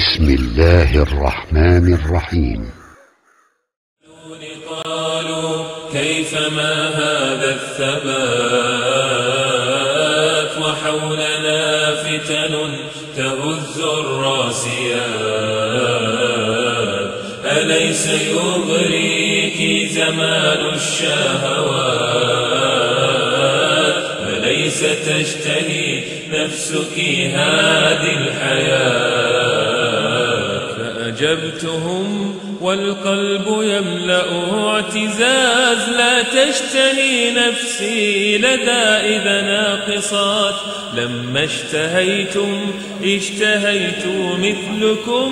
بسم الله الرحمن الرحيم. قالوا كيفما هذا الثبات وحولنا فتن تهز الراسيات أليس يغريك زمان الشهوات أليس تشتهي نفسك هذه الحياة فأجبتهم والقلب يملأه اعتزاز لا تشتهي نفسي لدى إذا ناقصات لما اشتهيت مثلكم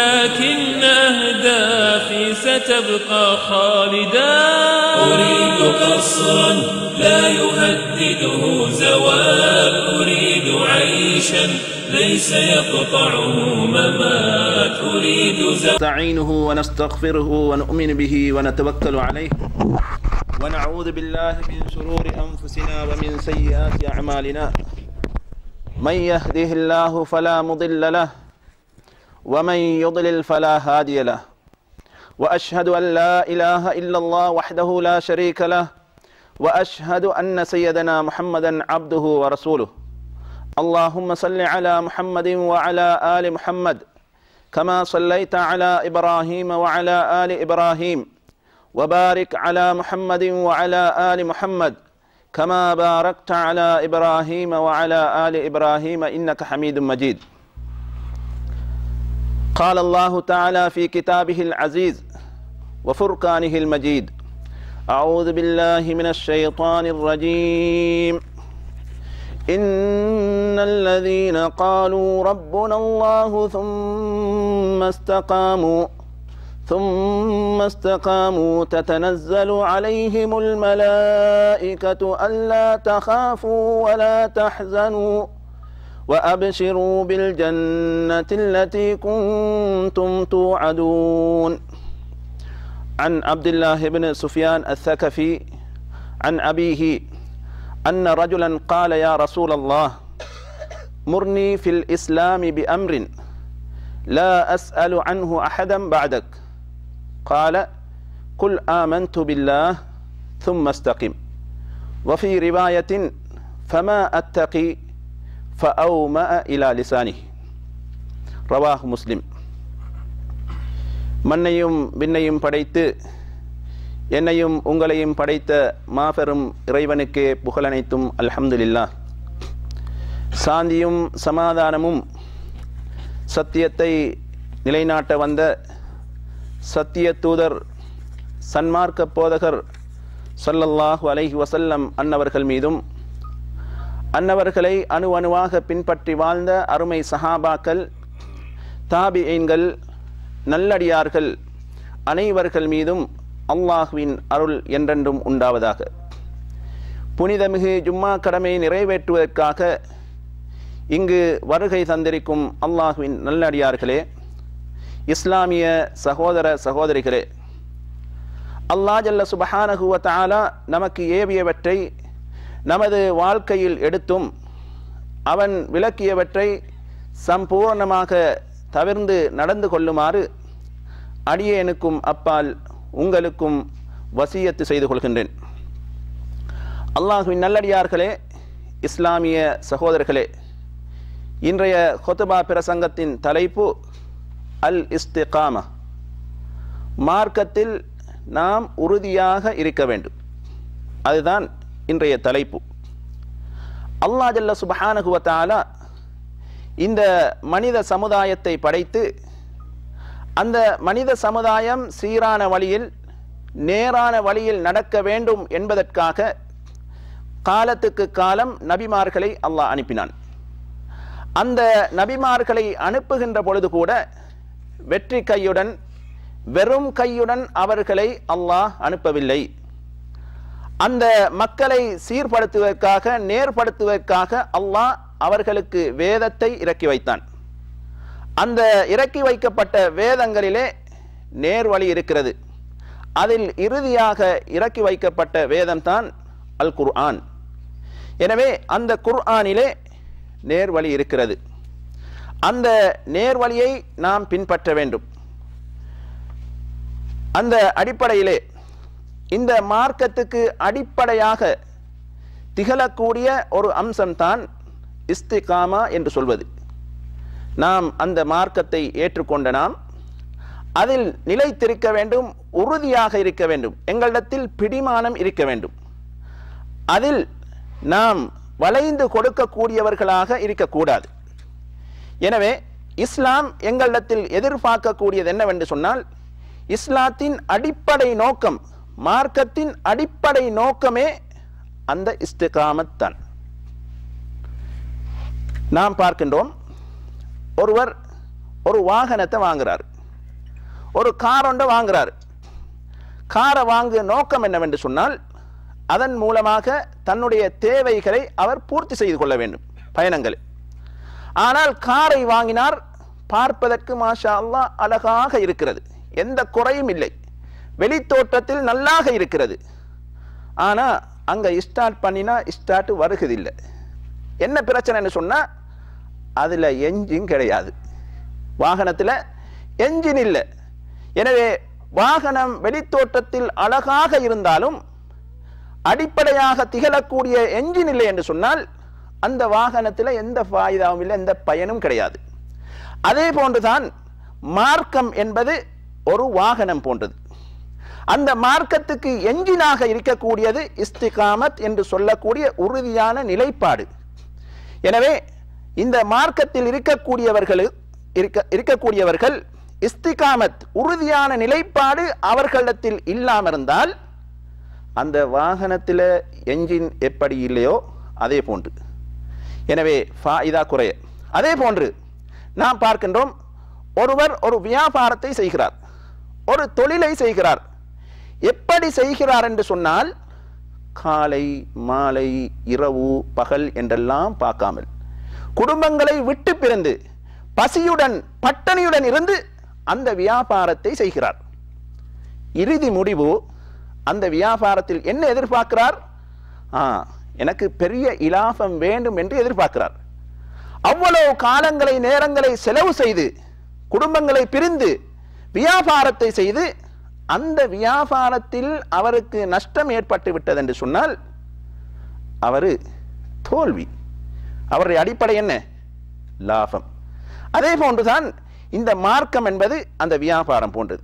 لكن أهدافي ستبقى خالدا أريد قصرا لا يهدده زوال أريد عيشا ليس يقطعه ممات أريد نستعينه ونستغفره ونؤمن به ونتوكل عليه ونعوذ بالله من شرور أنفسنا ومن سيئات أعمالنا من يهده الله فلا مضل له ومن يضلل فلا هادي له وأشهد أن لا إله إلا الله وحده لا شريك له وأشهد أن سيدنا محمدا عبده ورسوله اللهم صل على محمد وعلى آل محمد كما صليت على إبراهيم وعلى آل إبراهيم وبارك على محمد وعلى آل محمد كما باركت على إبراهيم وعلى آل إبراهيم إنك حميد مجيد قال الله تعالى في كتابه العزيز وفرقانه المجيد أعوذ بالله من الشيطان الرجيم إن الذين قالوا ربنا الله ثم استقاموا تتنزل عليهم الملائكة ألا تخافوا ولا تحزنوا وأبشروا بالجنة التي كنتم توعدون عن عبد الله بن سفيان الثقفي عن أبيه أن رجلا قال يا رسول الله مرني في الإسلام بأمر لا أسأل عنه أحدا بعدك قال قل آمنت بالله ثم استقم وفي رواية فما أتقي فأومأ إلى لسانه رواه مسلم மண்ணையும் விண்ணையும் படைத்து என்னையும் உங்களையும் படைத்த மாபெரும் இறைவனுக்கே புகழனைத்தும் அல்ஹம்துலில்லாஹ். சாந்தியும் சமாதானமும் சத்தியத்தை நிலைநாட்ட வந்த சத்திய தூதர் சன்மார்க்க போதகர் ஸல்லல்லாஹு அலைஹி வஸல்லம் அன்னவர்கள் மீதும் அன்னவர்களை அணு அணுவாக பின்பற்றி வாழ்ந்த அருமை சஹாபாக்கள் தாபிஈன்கள் நல்லடியார்கள் அனைவர்கள் மீதும் அல்லாஹ்வின் அருள் என்றென்றும் உண்டாவதாக. புனிதமிகு ஜும்மா கடமையை நிறைவேற்றுவதற்காக இங்கு வருகை தந்திருக்கும் அல்லாஹ்வின் நல்லடியார்களே, இஸ்லாமிய சகோதர சகோதரிகளே, அல்லாஹ் ஜல்ல சுப்ஹானஹு வ தஆலா நமக்கு ஏவியவற்றை நமது வாழ்க்கையில் எடுத்தும் அவன் விலக்கியவற்றை சம்பூர்ணமாக தவிர்ந்து நடந்து கொள்ளுமாறு அடியேனுக்கும் அப்பால் உங்களுக்கும் வசியத்து செய்து கொள்கின்றேன். அல்லாஹ்வின் நல்லடியார்களே, இஸ்லாமிய சகோதரர்களே, இன்றைய ஹுத்பா பிரசங்கத்தின் தலைப்பு அல் இஸ்திகாமா, மார்க்கத்தில் நாம் உறுதியாக இருக்க வேண்டும். அதுதான் இன்றைய தலைப்பு. அல்லாஹ் ஜல்ல சுப்ஹானஹு வ தஆலா இந்த மனித சமுதாயத்தை படைத்து அந்த மனித சமுதாயம் சீரான வழியில் நேரான வழியில் நடக்க வேண்டும் என்பதற்காக காலத்துக்கு காலம் நபிமார்களை அல்லாஹ் அனுப்பினான். அந்த நபிமார்களை அனுப்புகின்ற பொழுது கூட வெற்றி கையுடன் வெறும் கையுடன் அவர்களை அல்லாஹ் அனுப்பவில்லை. அந்த மக்களை சீர்படுத்துவதற்காக நேர்படுத்துவதற்காக அல்லாஹ் அவர்களுக்கு வேதத்தை இறக்கி வைத்தான். அந்த இறக்கி வைக்கப்பட்ட வேதங்களிலே நேர்வழி இருக்கிறது. அதில் இறுதியாக இறக்கி வைக்கப்பட்ட வேதம்தான் அல் குர்ஆன். எனவே அந்த குர்ஆனிலே நேர்வழி இருக்கிறது. அந்த நேர்வழியை நாம் பின்பற்ற வேண்டும். அந்த அடிப்படையிலே இந்த மார்க்கத்துக்கு அடிப்படையாக திகழக்கூடிய ஒரு அம்சம்தான் இஸ்திகாமா என்று சொல்வது. நாம் அந்த மார்க்கத்தை ஏற்றுக்கொண்ட நாம் அதில் நிலைத்திருக்க வேண்டும், உறுதியாக இருக்க வேண்டும், எங்களிடத்தில் பிடிமானம் இருக்க வேண்டும், அதில் நாம் வளைந்து கொடுக்கக்கூடியவர்களாக இருக்கக்கூடாது. எனவே இஸ்லாம் எங்களிடத்தில் எதிர்பார்க்கக்கூடியது என்னவென்று சொன்னால், இஸ்லாத்தின் அடிப்படை நோக்கம், மார்க்கத்தின் அடிப்படை நோக்கமே அந்த இஸ்திகாமத் தான். நாம் பார்க்கின்றோம், ஒருவர் ஒரு வாகனத்தை வாங்குறார், ஒரு கார் ஒன்றை வாங்குறார். காரை வாங்குற நோக்கம் என்னவென்று சொன்னால், அதன் மூலமாக தன்னுடைய தேவைகளை அவர் பூர்த்தி செய்து கொள்ள வேண்டும் பயணங்களில். ஆனால் காரை வாங்கினார், பார்ப்பதற்கு மாஷா அல்லாஹ் அழகாக இருக்கிறது, எந்த குறையும் இல்லை, வெளித்தோற்றத்தில் நல்லாக இருக்கிறது. ஆனால் அங்கே ஸ்டார்ட் பண்ணினா ஸ்டார்ட் வருகிறதில்லை. என்ன பிரச்சனைன்னு சொன்னால், அதில் என்ஜின் கிடையாது, வாகனத்தில் என்ஜின் இல்லை. எனவே வாகனம் வெளித்தோட்டத்தில் அழகாக இருந்தாலும் அடிப்படையாக திகழக்கூடிய என்ஜின் இல்லை என்று சொன்னால் அந்த வாகனத்தில் எந்த ஃபாயிதாவும் இல்லை, எந்த பயனும் கிடையாது. அதே போன்றுதான் மார்க்கம் என்பது ஒரு வாகனம் போன்றது. அந்த மார்க்கத்துக்கு என்ஜினாக இருக்கக்கூடியது இஸ்திகாமத் என்று சொல்லக்கூடிய உறுதியான நிலைப்பாடு. எனவே இந்த மார்க்கத்தில் இருக்கக்கூடியவர்கள் இஸ்திகாமத் உறுதியான நிலைப்பாடு அவர்களிடத்தில் இல்லாமல் இருந்தால் அந்த வாகனத்தில் என்ஜின் எப்படி இல்லையோ அதே போன்று, எனவே ஃபாயிதா குறைய. அதே போன்று நாம் பார்க்கின்றோம், ஒருவர் ஒரு வியாபாரத்தை செய்கிறார், ஒரு தொழிலை செய்கிறார். எப்படி செய்கிறார் என்று சொன்னால், காலை மாலை இரவு பகல் என்றெல்லாம் பார்க்காமல் குடும்பங்களை விட்டு பிரிந்து பசியுடன் பட்டணியுடன் இருந்து அந்த வியாபாரத்தை செய்கிறார். இறுதி முடிவு, அந்த வியாபாரத்தில் என்ன எதிர்பார்க்கிறார்? எனக்கு பெரிய இலாபம் வேண்டும் என்று எதிர்பார்க்கிறார். அவ்வளவு காலங்களை நேரங்களை செலவு செய்து குடும்பங்களை பிரிந்து வியாபாரத்தை செய்து அந்த வியாபாரத்தில் அவருக்கு நஷ்டம் ஏற்பட்டு விட்டது என்று சொன்னால் அவர் தோல்வி. அவருடைய அடிப்படை என்ன? லாபம். அதே போன்றுதான் இந்த மார்க்கம் என்பது அந்த வியாபாரம் போன்றது.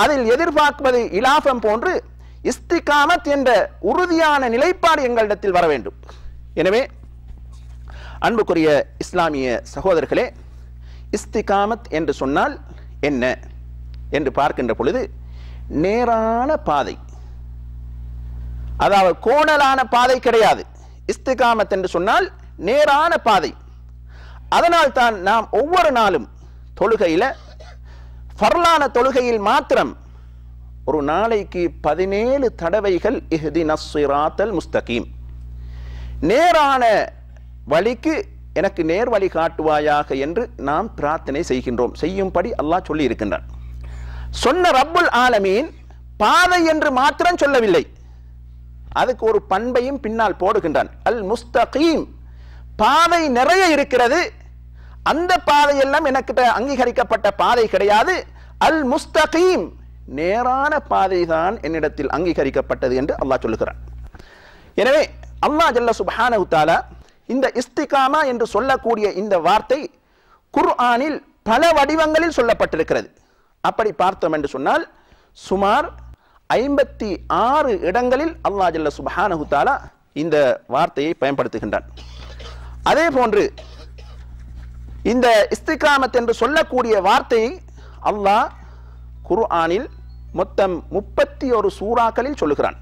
அதில் எதிர்பார்ப்பது இலாபம் போன்று இஸ்திகாமத் என்ற உறுதியான நிலைப்பாடு எங்களிடத்தில் வர வேண்டும். எனவே அன்புக்குரிய இஸ்லாமிய சகோதரர்களே, இஸ்திகாமத் என்று சொன்னால் என்ன என்று பார்க்கின்ற பொழுது, நேரான பாதை, அதாவது கோணலான பாதை கிடையாது. இஸ்திகாமத் என்று சொன்னால் நேரான பாதை. அதனால் தான் நாம் ஒவ்வொரு நாளும் தொழுகையில், ஃபர்லான தொழுகையில் மாத்திரம் ஒரு நாளைக்கு 17 தடவைகள் இஹ்தினஸ் ஸிராத்தல் முஸ்தகீம், நேரான வழிக்கு எனக்கு நேர் வழி காட்டுவாயாக என்று நாம் பிரார்த்தனை செய்கின்றோம். செய்யும்படி அல்லாஹ் சொல்லி இருக்கின்றான். சொன்ன ரப்புல் ஆலமீன் பாதை என்று மாத்திரம் சொல்லவில்லை, அதுக்கு ஒரு பண்பையும் பின்னால் போடுகின்றான். அல் முஸ்தகீம், பாதை நிறைய இருக்கிறது, அந்த பாதையெல்லாம் எனக்கிட்ட அங்கீகரிக்கப்பட்ட பாதை கிடையாது. அல் முஸ்தகீம், நேரான பாதை தான் என்னிடத்தில் அங்கீகரிக்கப்பட்டது என்று அல்லாஹ் சொல்லுகிறான். எனவே அல்லாஹ் ஜல்ல சுப்ஹானஹு தஆலா இந்த இஸ்திகாமா என்று சொல்லக்கூடிய இந்த வார்த்தை குர்ஆனில் பல வடிவங்களில் சொல்லப்பட்டிருக்கிறது. அப்படி பார்த்தோம் என்று சொன்னால் சுமார் 56 இடங்களில் அல்லாஹ் ஜல்ல சுப்ஹானஹு தஆலா இந்த வார்த்தையை பயன்படுத்துகின்றான். அதே போன்று இந்த இஸ்திகாமத் என்று சொல்லக்கூடிய வார்த்தையை அல்லாஹ் குர்ஆனில் மொத்தம் 31 சூறாக்களில் சொல்லுகிறான்.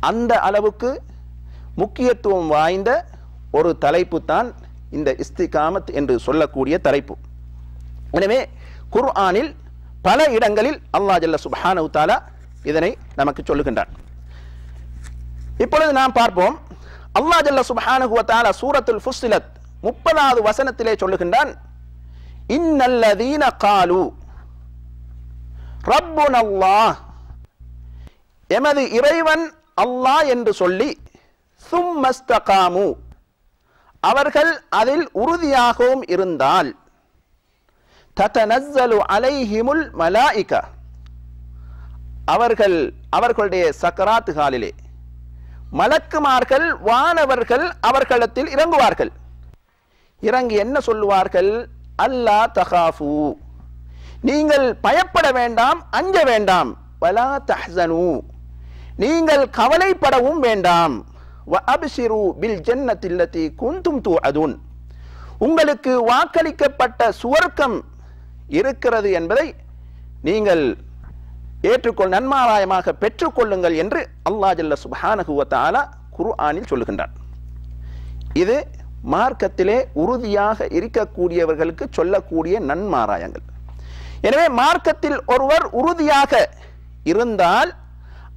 அந்த அளவுக்கு முக்கியத்துவம் வாய்ந்த ஒரு தலைப்பு தான் இந்த இஸ்திகாமத் என்று சொல்லக்கூடிய தலைப்பு. எனவே குர்ஆனில் பல இடங்களில் அல்லாஹ் ஜல்ல சுப்ஹானஹு தஆலா இதனை நமக்கு சொல்லுகின்றான். இப்பொழுது நாம் பார்ப்போம், அல்லாஹ் ஜல்ல சுப்ஹானஹு வ தஆலா சூரத்துல் ஃபுஸ்ஸிலத் 30வது வசனத்திலே சொல்லுகின்றான், இன்னல்லதீன காலு ரப்புனல்லாஹ், எமது இறைவன் அல்லாஹ் என்று சொல்லி, சும்மஸ்தகாமு, அவர்கள் அதில் உறுதியாகவும் இருந்தால் ததனஸ்ஸலு அலைஹிமுல் மலாயிகா, அவர்களுடைய சக்கராத்து காலிலே மலக்குமார்கள் வானவர்கள் அவர்களிடத்தில் இறங்குவார்கள். இறங்கி என்ன சொல்லுவார்கள்? அல்லா தகாஃபு, நீங்கள் பயப்பட வேண்டாம், அஞ்ச வேண்டாம். வலா தஹ்ஸனு, நீங்கள் கவலைப்படவும் வேண்டாம். வ அப்ஷிரு பில் ஜன்னத்தி அல்லதி குன்தும் துஅதுன், உங்களுக்கு வாக்களிக்கப்பட்ட சுவர்க்கம் இருக்கிறது என்பதை நீங்கள் நன்மாராயமாக பெற்றுக்கொள்ளுங்கள் என்று அல்லாஹ் ஜல்ல சுப்ஹானஹு வ தஆலா குர்ஆனில் சொல்லுகின்றான். இது மார்க்கத்திலே உறுதியாக இருக்கக்கூடியவர்களுக்கு சொல்லக்கூடிய நன்மாராயங்கள். எனவே மார்க்கத்தில் ஒருவர் உறுதியாக இருந்தால்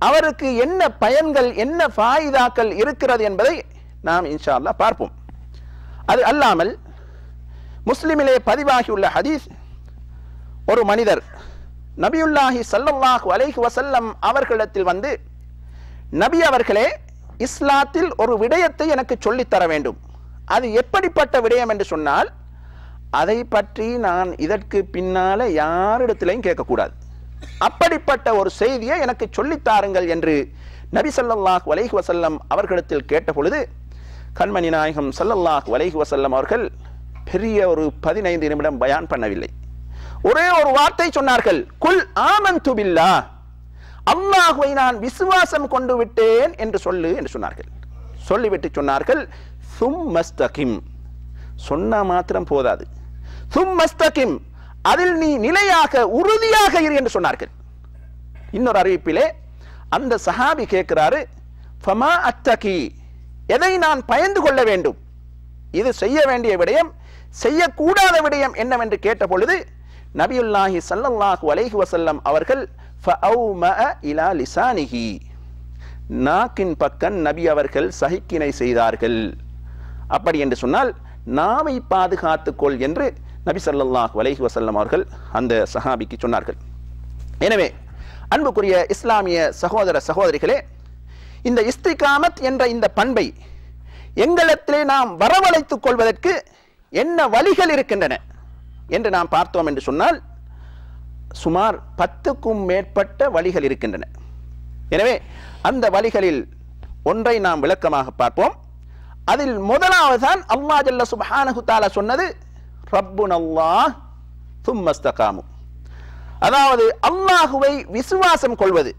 அவருக்கு என்ன பயன்கள், என்ன ஃபாயிதாக்கள் இருக்கிறது என்பதை நாம் இன்ஷா அல்லாஹ் பார்ப்போம். அது அல்லாமல் முஸ்லிமிலே பதிவாகியுள்ள ஹதீஸ், ஒரு மனிதர் நபியுல்லாஹி ஸல்லல்லாஹு அலைஹி வஸல்லம் அவர்களிடத்தில் வந்து, நபி அவர்களே, இஸ்லாத்தில் ஒரு விடயத்தை எனக்கு சொல்லித்தர வேண்டும். அது எப்படிப்பட்ட விடயம் என்று சொன்னால், அதை பற்றி நான் இதற்கு பின்னால யாரிடத்திலையும் கேட்கக்கூடாது, அப்படிப்பட்ட ஒரு செய்தியை எனக்கு சொல்லித்தாருங்கள் என்று நபி ஸல்லல்லாஹு அலைஹி வஸல்லம் அவர்களிடத்தில் கேட்ட பொழுது, கண்மணி நாயகம் ஸல்லல்லாஹு அலைஹி வஸல்லம் அவர்கள் பெரிய ஒரு 15 நிமிடம் பயான் பண்ணவில்லை. ஒரே ஒரு வார்த்தை சொன்னார்கள், குல் ஆமன்து பில்லாஹ், அல்லாஹ்வை நான் விசுவாசம் கொண்டு விட்டேன் என்று சொல்லு என்று சொன்னார்கள். சொல்லிவிட்டு சொன்னார்கள், சும்மஸ்தகிம், சொன்னா மாத்திரம் போதாது, சும்மஸ்தகிம், அதில் நீ நிலையாக உறுதியாக இரு என்று சொன்னார்கள். இன்னொரு அறிவிப்பிலே அந்த சஹாபி கேட்கிறாரு, ஃபமா அத்தகி, எதை நான் பயந்து கொள்ள வேண்டும், இது செய்ய வேண்டிய விடயம், செய்யக்கூடாத விடயம் என்னவென்று கேட்ட பொழுது நபியுல்லாஹி ஸல்லல்லாஹு அலைஹி வஸல்லம் அவர்கள் ஃபஅௌமஅ இலா லிசானிஹி, நாக்கின் பக்கம் நபி அவர்கள் சஹிக்கினை செய்தார்கள். அப்படி என்று சொன்னால் நாவை பாதுகாத்துக்கொள் என்று நபி ஸல்லல்லாஹு அலைஹி வஸல்லம் அவர்கள் அந்த சஹாபிக்கு சொன்னார்கள். எனவே அன்புக்குரிய இஸ்லாமிய சகோதர சகோதரிகளே, இந்த இஸ்திகாமத் என்ற இந்த பண்பை எங்களிடத்திலே நாம் வரவழைத்துக் கொள்வதற்கு என்ன வழிகள் இருக்கின்றன என்று நாம் பார்த்தோம் என்று சொன்னால், சுமார் 10க்கும் மேற்பட்ட வழிகள் இருக்கின்றன. எனவே அந்த வழிகளில் ஒன்றை நாம் விளக்கமாக பார்ப்போம். அதில் முதலாவது தான் அல்லாஹ் ஜல்ல சுப்ஹானஹு தஆலா சொன்னது, ரப்புனல்லாஹ் தும்மஸ்தகாமு, அதாவது அல்லாஹுவை விசுவாசம் கொள்வது.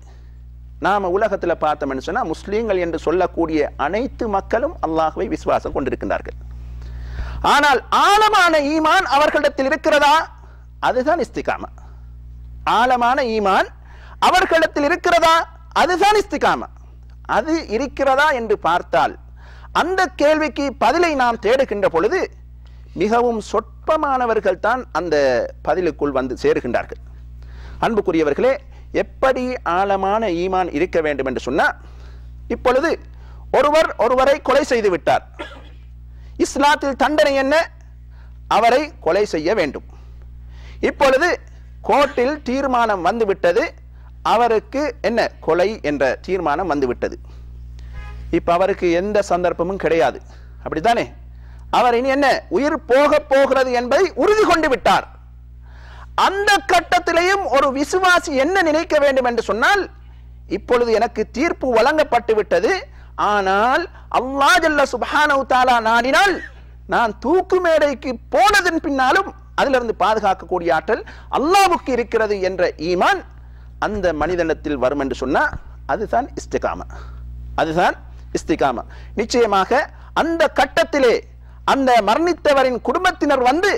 நாம உலகத்தில் பார்த்தோம்னு சொன்னா, முஸ்லீம்கள் என்று சொல்லக்கூடிய அனைத்து மக்களும் அல்லாஹுவை விசுவாசம் கொண்டிருக்கின்றார்கள். ஆனால் ஆழமான ஈமான் அவர்களிடத்தில் இருக்கிறதா? அதுதான் இஸ்திகாமா. ஆழமான ஈமான் அவர்களிடத்தில் இருக்கிறதா? அதுதான் இஸ்திகாமா. அது இருக்கிறதா என்று பார்த்தால், அந்த கேள்விக்கு பதிலை நாம் தேடுகின்ற பொழுது மிகவும் சொற்பமானவர்கள் தான் அந்த பதிலுக்குள் வந்து சேருகின்றார்கள். அன்புக்குரியவர்களே, எப்படி ஆழமான ஈமான் இருக்க வேண்டும் என்று சொன்னால், இப்பொழுது ஒருவரை கொலை செய்து விட்டார். இஸ்லாத்தில் தண்டனை என்ன? அவரை கொலை செய்ய வேண்டும். இப்பொழுது கோர்ட்டில் தீர்மானம் வந்துவிட்டது, அவருக்கு என்ன, கொலை என்ற தீர்மானம் வந்துவிட்டது. இப்ப அவருக்கு எந்த சந்தர்ப்பமும் கிடையாது, அப்படித்தானே? அவர் இனி என்ன, உயிர் போக போகிறது என்பதை உறுதி கொண்டு விட்டார். அந்த கட்டத்திலேயும் ஒரு விசுவாசி என்ன நினைக்க வேண்டும் என்று சொன்னால், இப்பொழுது எனக்கு தீர்ப்பு வழங்கப்பட்டு விட்டது, ஆனால் அல்லாஹ் ஜல்ல சுப்ஹானஹு தஆலா நாடினால் நான் தூக்கு மேடைக்கு போனதன் பின்னாலும் அதிலிருந்து பாதுகாக்கக்கூடிய ஆற்றல் அல்லாஹ்வுக்கு இருக்கிறது என்ற ஈமான் அந்த மனிதனிடத்தில் வரும் என்று சொன்னா, அதுதான் இஸ்திகாமா. அதுதான் இஸ்திகாமா. நிச்சயமாக அந்த கட்டத்திலே அந்த மரணித்தவரின் குடும்பத்தினர் வந்து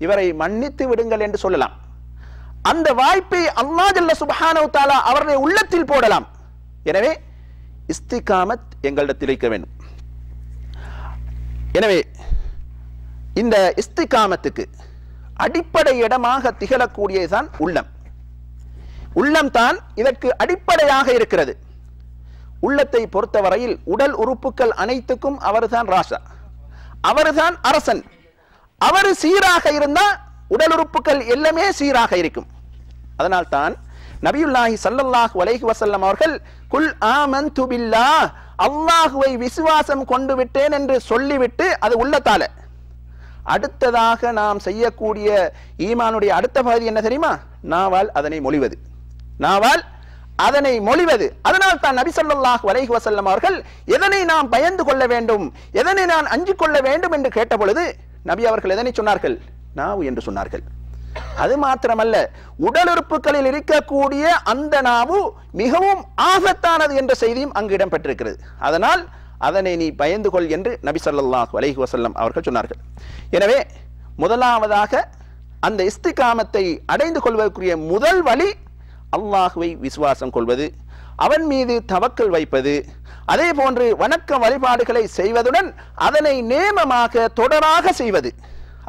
இவரை மன்னித்து விடுங்கள் என்று சொல்லலாம். அந்த வாய்ப்பை அல்லாஹ் ஜல்ல சுப்ஹானஹு தஆலா அவருடைய உள்ளத்தில் போடலாம். எனவே இஸ்திகாமத் எங்களிடத்தில் இருக்க வேண்டும். எனவே இந்த இஸ்திகாமத்துக்கு அடிப்படை இடமாக திகழக்கூடியதுதான் உள்ளம். உள்ளம் தான் இதற்கு அடிப்படையாக இருக்கிறது. உள்ளத்தை பொறுத்தவரையில் உடல் உறுப்புகள் அனைத்துக்கும் அவர்தான் ராஜா, அவர்தான் அரசன். அவர் சீராக இருந்தால் உடல் உறுப்புகள் எல்லாமே சீராக இருக்கும். அதனால் தான் நபியுல்லாஹி ஸல்லல்லாஹு அலைஹி வஸல்லம் அவர்கள் குல் ஆமன்து பில்லாஹ், அல்லாஹுவை விசுவாசம் கொண்டு விட்டேன் என்று சொல்லிவிட்டு அது உள்ளத்தால, அடுத்ததாக நாம் செய்யக்கூடிய ஈமானுடைய அடுத்த பகுதி என்ன தெரியுமா? நாவால் அதனை மொழிவது. நாவால் அதனை மொழிவது. அதனால் தான் நபி ஸல்லல்லாஹு அலைஹி வஸல்லம் அவர்கள் எதனை நாம் பயந்து கொள்ள வேண்டும், எதனை நான் அஞ்சிக் கொள்ள வேண்டும் என்று கேட்ட பொழுது நபி அவர்கள் எதனை சொன்னார்கள்? நாவு என்று சொன்னார்கள். அது மாத்திரமல்ல, உடல் உறுப்புகளில் இருக்கக்கூடிய அந்த நாவு மிகவும் ஆபத்தானது என்ற செய்தியும் அங்கு இடம்பெற்றிருக்கிறது. அதனால் அதனை நீ பயந்து கொள் என்று நபி ஸல்லல்லாஹு அலைஹி வஸல்லம் அவர்கள் சொன்னார்கள். எனவே முதலாவதாக அந்த இஸ்திகாமத்தை அடைந்து கொள்வதற்குரிய முதல் வழி அல்லாஹுவை விசுவாசம் கொள்வது, அவன் மீது தவக்கல் வைப்பது, அதே போன்று வணக்க வழிபாடுகளை செய்வதுடன் அதனை நேமமாக தொடராக செய்வது,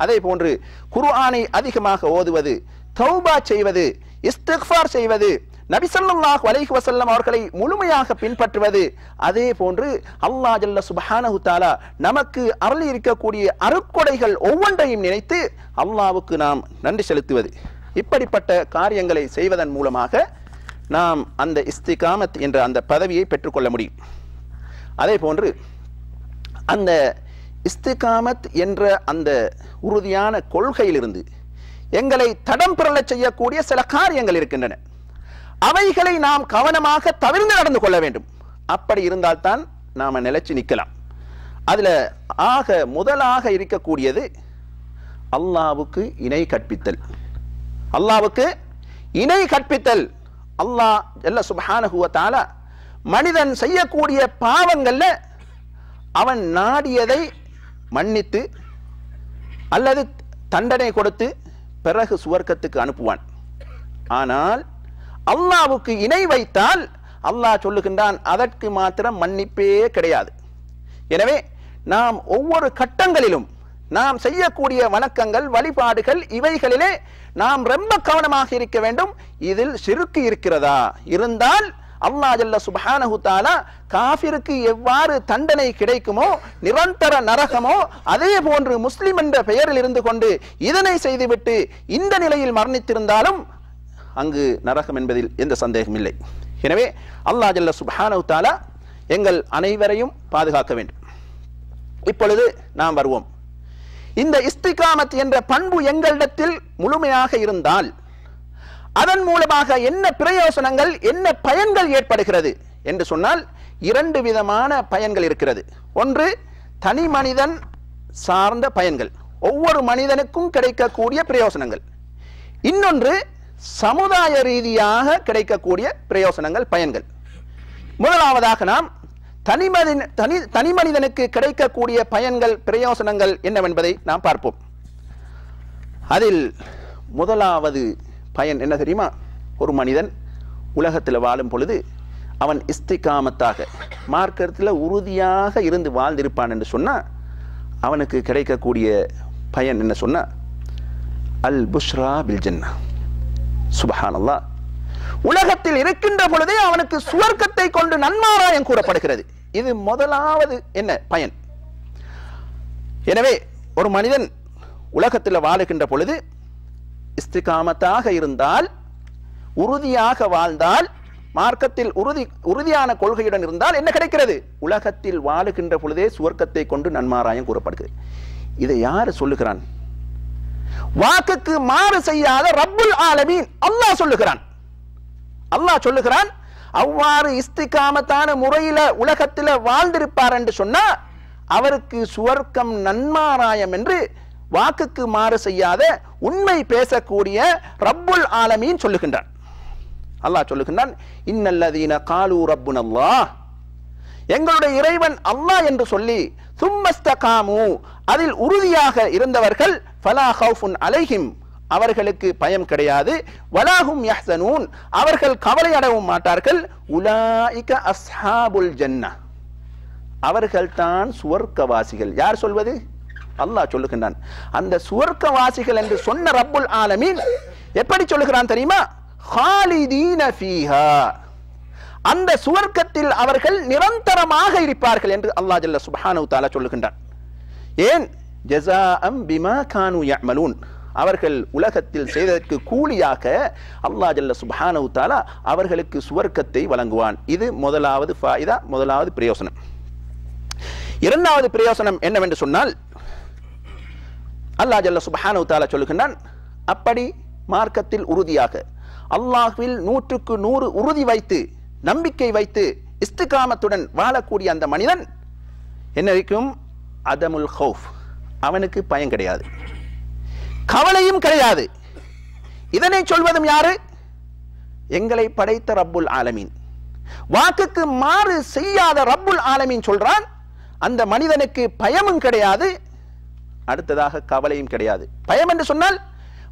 அதே போன்று குர்ஆனை அதிகமாக ஓதுவது, தௌபா செய்வது, இஸ்திக்ஃபார் செய்வது, நபி ஸல்லல்லாஹு அலைஹி வஸல்லம் அவர்களை முழுமையாக பின்பற்றுவது, அதே போன்று அல்லாஹ் ஜல்ல சுப்ஹானஹு தஆலா நமக்கு அருளி இருக்கக்கூடிய அருட்கொடைகள் ஒவ்வொன்றையும் நினைத்து அல்லாஹ்வுக்கு நாம் நன்றி செலுத்துவது. இப்படிப்பட்ட காரியங்களை செய்வதன் மூலமாக நாம் அந்த இஸ்திகாமத் என்ற அந்த பதவியை பெற்றுக்கொள்ள முடியும். அதே போன்று அந்த இஸ்திகாமத் என்ற அந்த உறுதியான கொள்கையிலிருந்து எங்களை தடம் பிறழச் செய்யக்கூடிய சில காரியங்கள் இருக்கின்றன. அவைகளை நாம் கவனமாக தவிர்த்து நடந்து கொள்ள வேண்டும். அப்படி இருந்தால்தான் நாம நிலைச்சு நிற்கலாம். அதுல முதலாக இருக்கக்கூடியது அல்லாஹ்வுக்கு இணை கற்பித்தல். அல்லாஹ்வுக்கு இணை கற்பித்தல். அல்லாஹ் ஜல்ல சுப்ஹானஹு வ தஆலா மனிதன் செய்யக்கூடிய பாவங்கள்ல அவன் நாடியதை மன்னித்து அல்லது தண்டனை கொடுத்து பிறகு சுவர்க்கத்துக்கு அனுப்புவான். ஆனால் அல்லாஹ்வுக்கு இணை வைத்தால் அல்லாஹ் சொல்லுகின்றான், அதற்கு மாத்திரம் மன்னிப்பே கிடையாது. எனவே நாம் ஒவ்வொரு கட்டங்களிலும் நாம் செய்யக்கூடிய வணக்கங்கள் வழிபாடுகள் இவைகளிலே நாம் ரொம்ப கவனமாக இருக்க வேண்டும். இதில் ஷிர்க் இருக்கிறதா? இருந்தால் அல்லாஹ் ஜல்ல சுப்ஹானஹு தஆலா காஃபிருக்கு எவ்வாறு தண்டனை கிடைக்குமோ, நிரந்தர நரகமோ, அதே போன்று முஸ்லிம் என்ற பெயரில் இருந்து கொண்டு இதனை செய்துவிட்டு இந்த நிலையில் மரணித்திருந்தாலும் அங்கு நரகம் என்பதில் எந்த சந்தேகம் இல்லை. எனவே அல்லாஹ் ஜல்ல சுப்ஹானஹு தஆலா எங்கள் அனைவரையும் பாதுகாக்க வேண்டும். இப்பொழுது நாம் வருவோம். இந்த இஸ்திகாமத் என்ற பண்பு எங்களிடத்தில் முழுமையாக இருந்தால் அதன் மூலமாக என்ன பிரயோசனங்கள், என்ன பயன்கள் ஏற்படுகிறது என்று சொன்னால் இரண்டு விதமான பயன்கள் இருக்கிறது. ஒன்று தனி மனிதன் சார்ந்த பயன்கள், ஒவ்வொரு மனிதனுக்கும் கிடைக்கக்கூடிய பிரயோசனங்கள். இன்னொன்று சமுதாய ரீதியாக கிடைக்கக்கூடிய பிரயோசனங்கள், பயன்கள். முதலாவதாக நாம் தனி மனிதனுக்கு கிடைக்கக்கூடிய பயன்கள், பிரயோசனங்கள் என்னவென்பதை நாம் பார்ப்போம். அதில் முதலாவது பயன் என்ன தெரியுமா? ஒரு மனிதன் உலகத்தில் வாழும் பொழுது அவன் இஸ்திகாமத்தாக மார்க்கத்தில் உறுதியாக இருந்து வாழ்ந்திருப்பான் என்று சொன்னால் அவனுக்கு கிடைக்கக்கூடிய பயன் என்ன சொன்னா, அல் புஷ்ரா பில் ஜன்னா. சுப்ஹானல்லாஹ், உலகத்தில் இருக்கின்ற பொழுதே அவனுக்கு சுவர்க்கத்தை கொண்டு நன்மாராயம் கூறப்படுகிறது. இது முதலாவது என்ன பயன். எனவே ஒரு மனிதன் உலகத்தில் வாழுகின்ற பொழுது இஸ்திகாமத்தாக இருந்தால், உறுதியாக வாழ்ந்தால், மார்க்கத்தில் உறுதியான கொள்கையுடன் இருந்தால் என்ன கிடைக்கிறது? உலகத்தில் வாழுகின்ற பொழுதே சுவர்க்கத்தை கொண்டு நன்மாராயம் கூறப்படுகிறது. இதை யார் சொல்லுகிறான்? வாக்குக்கு மாறு செய்யாத ரப்புல் ஆலமீன் அல்லாஹ் சொல்லுகிறான். அல்லாஹ் சொல்லுகிறான், அவ்வாறு இஸ்திகாமத்தான முறையில உலகத்தில் வாழ்ந்திருப்பார் என்று சொன்னா அவருக்கு சுவர்க்கம் நன்மாராயம் என்று வாக்குக்கு மாறு செய்யாத உண்மை பேசக்கூடிய ரப்புல் ஆலமீன் சொல்லுகின்றான். அல்லாஹ் சொல்லுகின்றான், இன்னல்லதீன காலூ ரப்புனல்லாஹ், எங்களுடைய இறைவன் அல்லாஹ் என்று சொல்லி சும்மஸ்தகாமு, அதில் உறுதியாக இருந்தவர்கள், ஃபலா ஹவுஃபுன் அலைஹிம், அவர்களுக்கு பயம் கிடையாது, வலாஹும் யஹ்ஸனூன், அவர்கள் கவலை அடையவும் மாட்டார்கள், உலாயிக அஸ்ஹாபுல் ஜன்னah, அவர்கள் தான் சுவர்க்கவாசிகள். யார் சொல்வது? அல்லாஹ் சொல்லுகின்றான். அந்த சுவர்க்கவாசிகள் என்று சொன்ன ரப்புல் ஆலமீன் எப்படி சொல்லுகிறான் தெரியுமா? ஹாலிதீன ஃபீஹா, அந்த சுவர்க்கத்தில் அவர்கள் நிரந்தரமாக இருப்பார்கள் என்று அல்லாஹ் ஜல்ல சுப்ஹானஹு தஆலா சொல்லுகின்றான். ஏன்? ஜஸாஅம் பிமா கானூ யஅமலூன், அவர்கள் உலகத்தில் செய்ததற்கு கூலியாக அல்லாஹ் ஜல்ல சுப்ஹானஹு வ தஆலா அவர்களுக்கு சுவர்க்கத்தை வழங்குவான். இது முதலாவது ஃபாயிதா, முதலாவது பிரயோசனம். இரண்டாவது பிரயோசனம் என்னவென்று சொன்னால், அல்லாஹ் ஜல்ல சுப்ஹானஹு வ தஆலா சொல்லுகின்றான், அப்படி மார்க்கத்தில் உறுதியாக அல்லாஹ்வில் 100க்கு 100 உறுதி வைத்து நம்பிக்கை வைத்து இஸ்திகாமத்துடன் வாழக்கூடிய அந்த மனிதன் என்ன இருக்கும்? அதமுல் ஹௌஃப், அவனுக்கு பயம் கிடையாது, கவலையும் கிடையாது. இதனை சொல்வதும் யாரு? எங்களை படைத்த ரப்புல் ஆலமீன். வாக்குக்கு மாறு செய்யாத ரப்புல் ஆலமீன் சொல்றான், அந்த மனிதனுக்கு பயமும் கிடையாது, அடுத்ததாக கவலையும் கிடையாது. பயம் என்று சொன்னால்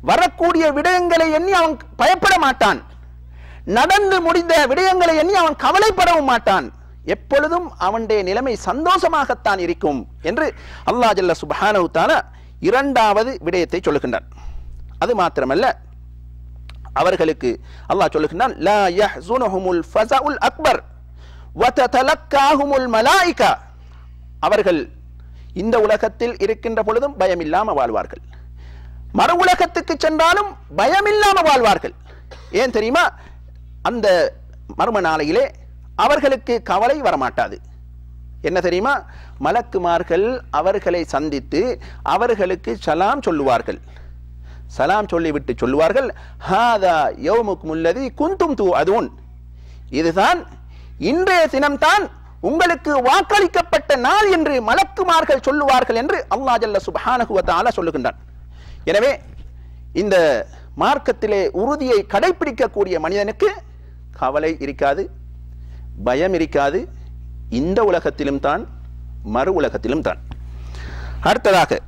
வரக்கூடிய விடயங்களை எண்ணி அவன் பயப்பட மாட்டான், நடந்து முடிந்த விடயங்களை எண்ணி அவன் கவலைப்படவும் மாட்டான். எப்பொழுதும் அவனுடைய நிலைமை சந்தோஷமாகத்தான் இருக்கும் என்று அல்லாஹ் ஜல்ல சுப்ஹானஹு வ தஆலா இரண்டாவது விடயத்தை சொல்லுகின்றான். அது மாத்திரமல்ல, அவர்களுக்கு அல்லாஹ் சொல்லுகின்றான், லா யஹ்ஸுனுஹுமுல் ஃபஸஉல் அக்பர் வ ததலக்காஹுமுல் மலாயிகா. அவர்கள் இந்த உலகத்தில் இருக்கின்ற பொழுதும் பயமில்லாம வாழ்வார்கள், மறு உலகத்துக்கு சென்றாலும் பயமில்லாம வாழ்வார்கள். ஏன் தெரியுமா? அந்த மர்ம நாளையிலே அவர்களுக்கு கவலை வரமாட்டாது. என்ன தெரியுமா? மலக்குமார்கள் அவர்களை சந்தித்து அவர்களுக்கு சலாம் சொல்லுவார்கள். சலாம் சொல்லிவிட்டு சொல்லுவார்கள், ஹாதா யௌமுக்கும் அல்லதி குந்தும் துஅதுன். இதுதான் இன்றைய தினம்தான் உங்களுக்கு வாக்களிக்கப்பட்ட நாள் என்று மலக்குமார்கள் சொல்லுவார்கள் என்று அல்லாஹ் ஜல்ல சுப்ஹானஹு வ தஆலா சொல்லுகின்றான். எனவே இந்த மார்க்கத்திலே உறுதியை கடைபிடிக்கக்கூடிய மனிதனுக்கு கவலை இருக்காது, பயம் இருக்காது, இந்த உலகத்திலும் தான் மறு உலகத்திலும் தான். அடுத்ததாக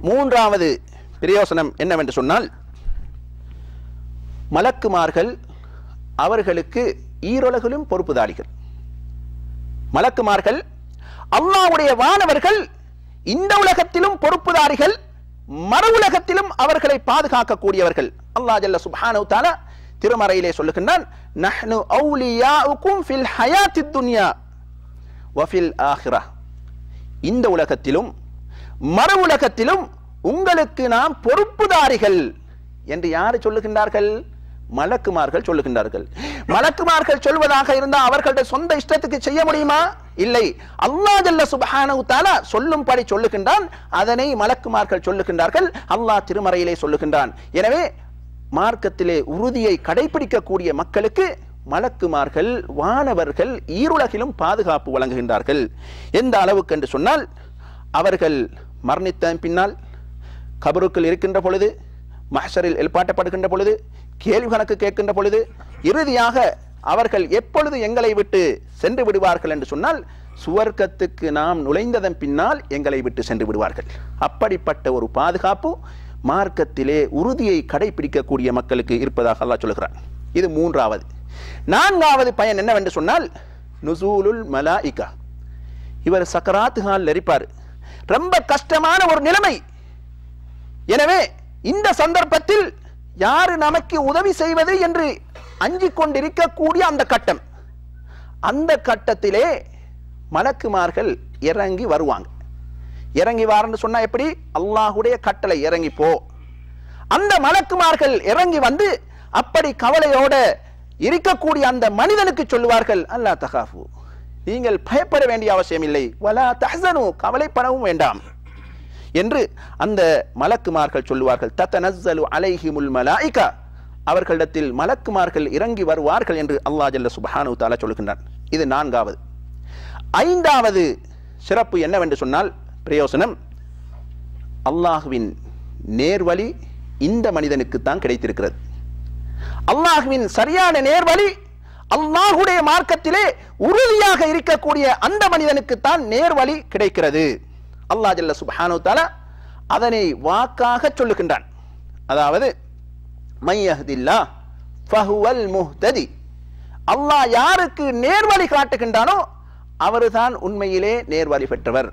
மூன்றாவது பிரயோசனம் என்னவென்று சொன்னால், மலக்குமார்கள் அவர்களுக்கு ஈருலகிலும் பொறுப்புதாரிகள். மலக்குமார்கள் அல்லாஹ்வுடைய வானவர்கள், இந்த உலகத்திலும் பொறுப்புதாரிகள், மறு உலகத்திலும் அவர்களை பாதுகாக்கக்கூடியவர்கள். அல்லாஹ் ஜல்ல சுப்ஹானஹு வ தஆலா திருமறையிலே சொல்லுகின்றான், நஹ்னு அவுலியாஉக்கும் ஃபில் ஹயாத்தித் துன்யா வ ஃபில் ஆখিরাহ. இந்த உலகத்திலும் மறு உலகத்திலும் உங்களுக்கு நாம் பொறுப்புதாரிகள் என்று யார் சொல்லுகின்றார்கள்? மலக்குமார்கள் சொல்லுகின்றார்கள். மலக்குமார்கள் சொல்வதாக இருந்தால் அவர்களுடைய சொந்த இஷ்டத்துக்கு செய்ய முடியுமா? இல்லை. அல்லாஹ் ஜல்ல சுப்ஹானஹு வ தஆலா சொல்லும்படி சொல்லுகின்றான், அதனை மலக்குமார்கள் சொல்லுகின்றார்கள், அல்லாஹ் திருமறையிலே சொல்லுகின்றான். எனவே மார்க்கத்திலே உறுதியை கடைபிடிக்கக்கூடிய மக்களுக்கு மலக்குமார்கள் வானவர்கள் ஈருலகிலும் பாதுகாப்பு வழங்குகின்றார்கள். எந்த அளவுக்கு என்று சொன்னால், அவர்கள் மரணித்த பின்னால் கபருக்குள் இருக்கின்ற பொழுது, மஹ்ஷரில் எழுப்பாட்டப்படுகின்ற பொழுது, கேள்வி கணக்கு கேட்கின்ற பொழுது, இறுதியாக அவர்கள் எப்பொழுது எங்களை விட்டு சென்று விடுவார்கள் என்று சொன்னால், சுவர்க்கத்துக்கு நாம் நுழைந்ததன் பின்னால் எங்களை விட்டு சென்று விடுவார்கள். அப்படிப்பட்ட ஒரு பாதுகாப்பு மார்க்கத்திலே உறுதியை கடைபிடிக்கக்கூடிய மக்களுக்கு இருப்பதாக அல்லாஹ் சொல்கிறான். இது மூன்றாவது. நான்காவது பயன் என்னவென்று சொன்னால், நுசூலுல் மலாயிகா. இவர் சக்கராத் ஹாலில் இருப்பார், ரொம்ப கஷ்டமான ஒரு நிலைமை. எனவே இந்த சந்தர்ப்பத்தில் யாரு நமக்கு உதவி செய்வது என்று அஞ்சிக் கொண்டிருக்கக்கூடிய அந்த கட்டம், அந்த கட்டத்திலே மலக்குமார்கள் இறங்கி வருவாங்க. இறங்கி வாரன்னு சொன்னா எப்படி? அல்லாஹ்வுடைய கட்டளை, இறங்கி போ. அந்த மலக்குமார்கள் இறங்கி வந்து அப்படி கவலையோட இருக்கக்கூடிய அந்த மனிதனுக்கு சொல்லுவார்கள், அல்லா தகாஃபு, நீங்கள் பயப்பட வேண்டிய அவசியம் இல்லை, வலா தஹ்சனு, கவலைப்படவும் வேண்டாம் என்று அந்த மலக்குமார்கள் சொல்லுவார்கள். தத்தனஸ்ஸலு அலைஹிமுல் மலாயிகா, அவர்களிடத்தில் மலக்குமார்கள் இறங்கி வருவார்கள் என்று அல்லாஹ் ஜல்ல சுப்ஹானஹு வ தஆலா சொல்லுகின்றான். இது நான்காவது. ஐந்தாவது சிறப்பு என்னவென்று சொன்னால், பிரயோசனம், அல்லாஹ்வின் நேர்வழி இந்த மனிதனுக்கு தான் கிடைத்திருக்கிறது. அல்லாஹ்வின் சரியான நேர்வழி, அல்லாஹ்வுடைய மார்க்கத்திலே உறுதியாக இருக்கக்கூடிய அந்த மனிதனுக்கு தான் நேர்வழி கிடைக்கிறது. அல்லாஹ் ஜல்ல சுப்ஹானஹு வ தஆலா அதனை வாக்காக சொல்லுகின்றான். அதாவது மை யஹ்தில்லாஹ் ஃபஹுவல் முஹ்ததி, அல்லாஹ் யாருக்கு நேர்வழி காட்டுகின்றானோ அவர்தான் உண்மையிலே நேர்வழி பெற்றவர்.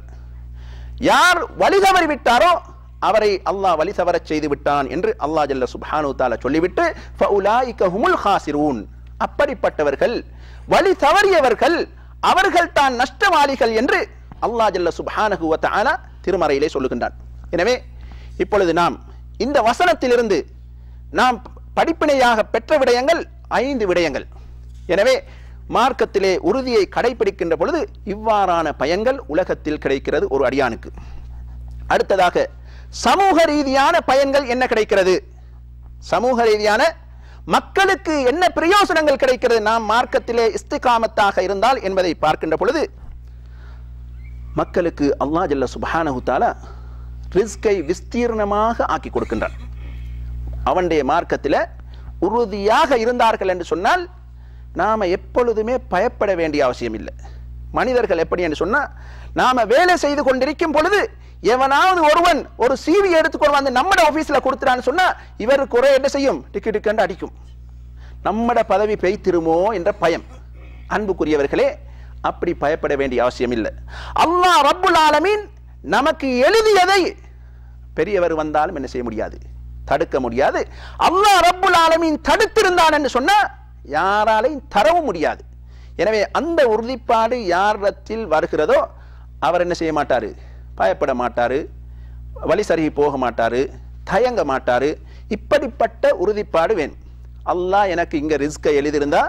யார் வழி தவறி விட்டாரோ அவரை அல்லாஹ் வழி தவறச் செய்து விட்டான் என்று அல்லாஹ் ஜல்ல சுப்ஹானஹு வ தஆலா சொல்லிவிட்டு ஃபஉலாயிக ஹுமுல் ஹாசிரூன், அப்படிப்பட்டவர்கள், வழி தவறியவர்கள், அவர்கள் தான் நஷ்டவாளிகள் என்று அல்லாஹ் ஜல்ல சுப்ஹானஹு வ தஆலா திருமறையிலே சொல்லுகின்றான். எனவே இப்பொழுது நாம் இந்த வசனத்திலிருந்து நாம் படிப்பினையாக பெற்ற விடயங்கள் 5 விடயங்கள். எனவே மார்க்கத்திலே உறுதியை கடைபிடிக்கின்ற பொழுது இவ்வாறான பயன்கள் உலகத்தில் கிடைக்கிறது ஒரு அடியானுக்கு. அடுத்ததாக சமூக ரீதியான பயன்கள் என்ன கிடைக்கிறது, சமூக ரீதியான மக்களுக்கு என்ன பிரயோசனங்கள் கிடைக்கிறது நாம் மார்க்கத்திலே இஸ்திகாமத்தாக இருந்தால் என்பதை பார்க்கின்ற பொழுது மக்களுக்கு அல்லாஹ் ஜல்ல சுப்ஹானஹு தஆலா ரிஸ்கை விஸ்தீர்ணமாக ஆக்கி கொடுக்கின்றான். அவனுடைய மார்க்கத்தில் உறுதியாக இருந்தார்கள் என்று சொன்னால் நாம எப்பொழுதுமே பயப்பட வேண்டிய அவசியம் இல்லை. மனிதர்கள் எப்படி என்று சொன்னால், நாம வேலை செய்து கொண்டிருக்கும் பொழுது எவனாவது ஒருவன் ஒரு சிவி எடுத்துக்கொண்டு வந்து நம்மட ஆபீஸ்ல கொடுத்துறான்னு சொன்னா இவருக்கு ஒரே என்ன செய்யும், டிக்கெட் கண்டு அடிக்கும். நம்மட பதவி பெய்திருமோ என்ற பயம். அன்புக்குரியவர்களே, அப்படி பயப்பட வேண்டிய அவசியம் இல்லை. அல்லாஹ் ரப்புல் ஆலமீன் நமக்கு எழுதியதை பெரியவர் வந்தாலும் என்ன செய்ய முடியாது, தடுக்க முடியாது. அல்லாஹ் ரப்புல் ஆலமீன் தடுத்திருந்தான் என்று சொன்னா யாராலையும் தரவும் முடியாது. எனவே அந்த உறுதிப்பாடு யாரிடத்தில் வருகிறதோ அவர் என்ன செய்ய மாட்டாரு, பயப்பட மாட்டாரு, வழி சருகி போக மாட்டாரு, தயங்க மாட்டாரு. இப்படிப்பட்ட உறுதிப்பாடு வேணும். அல்லாஹ் எனக்கு இங்க ரிஸ்கை எழுதியிருந்தா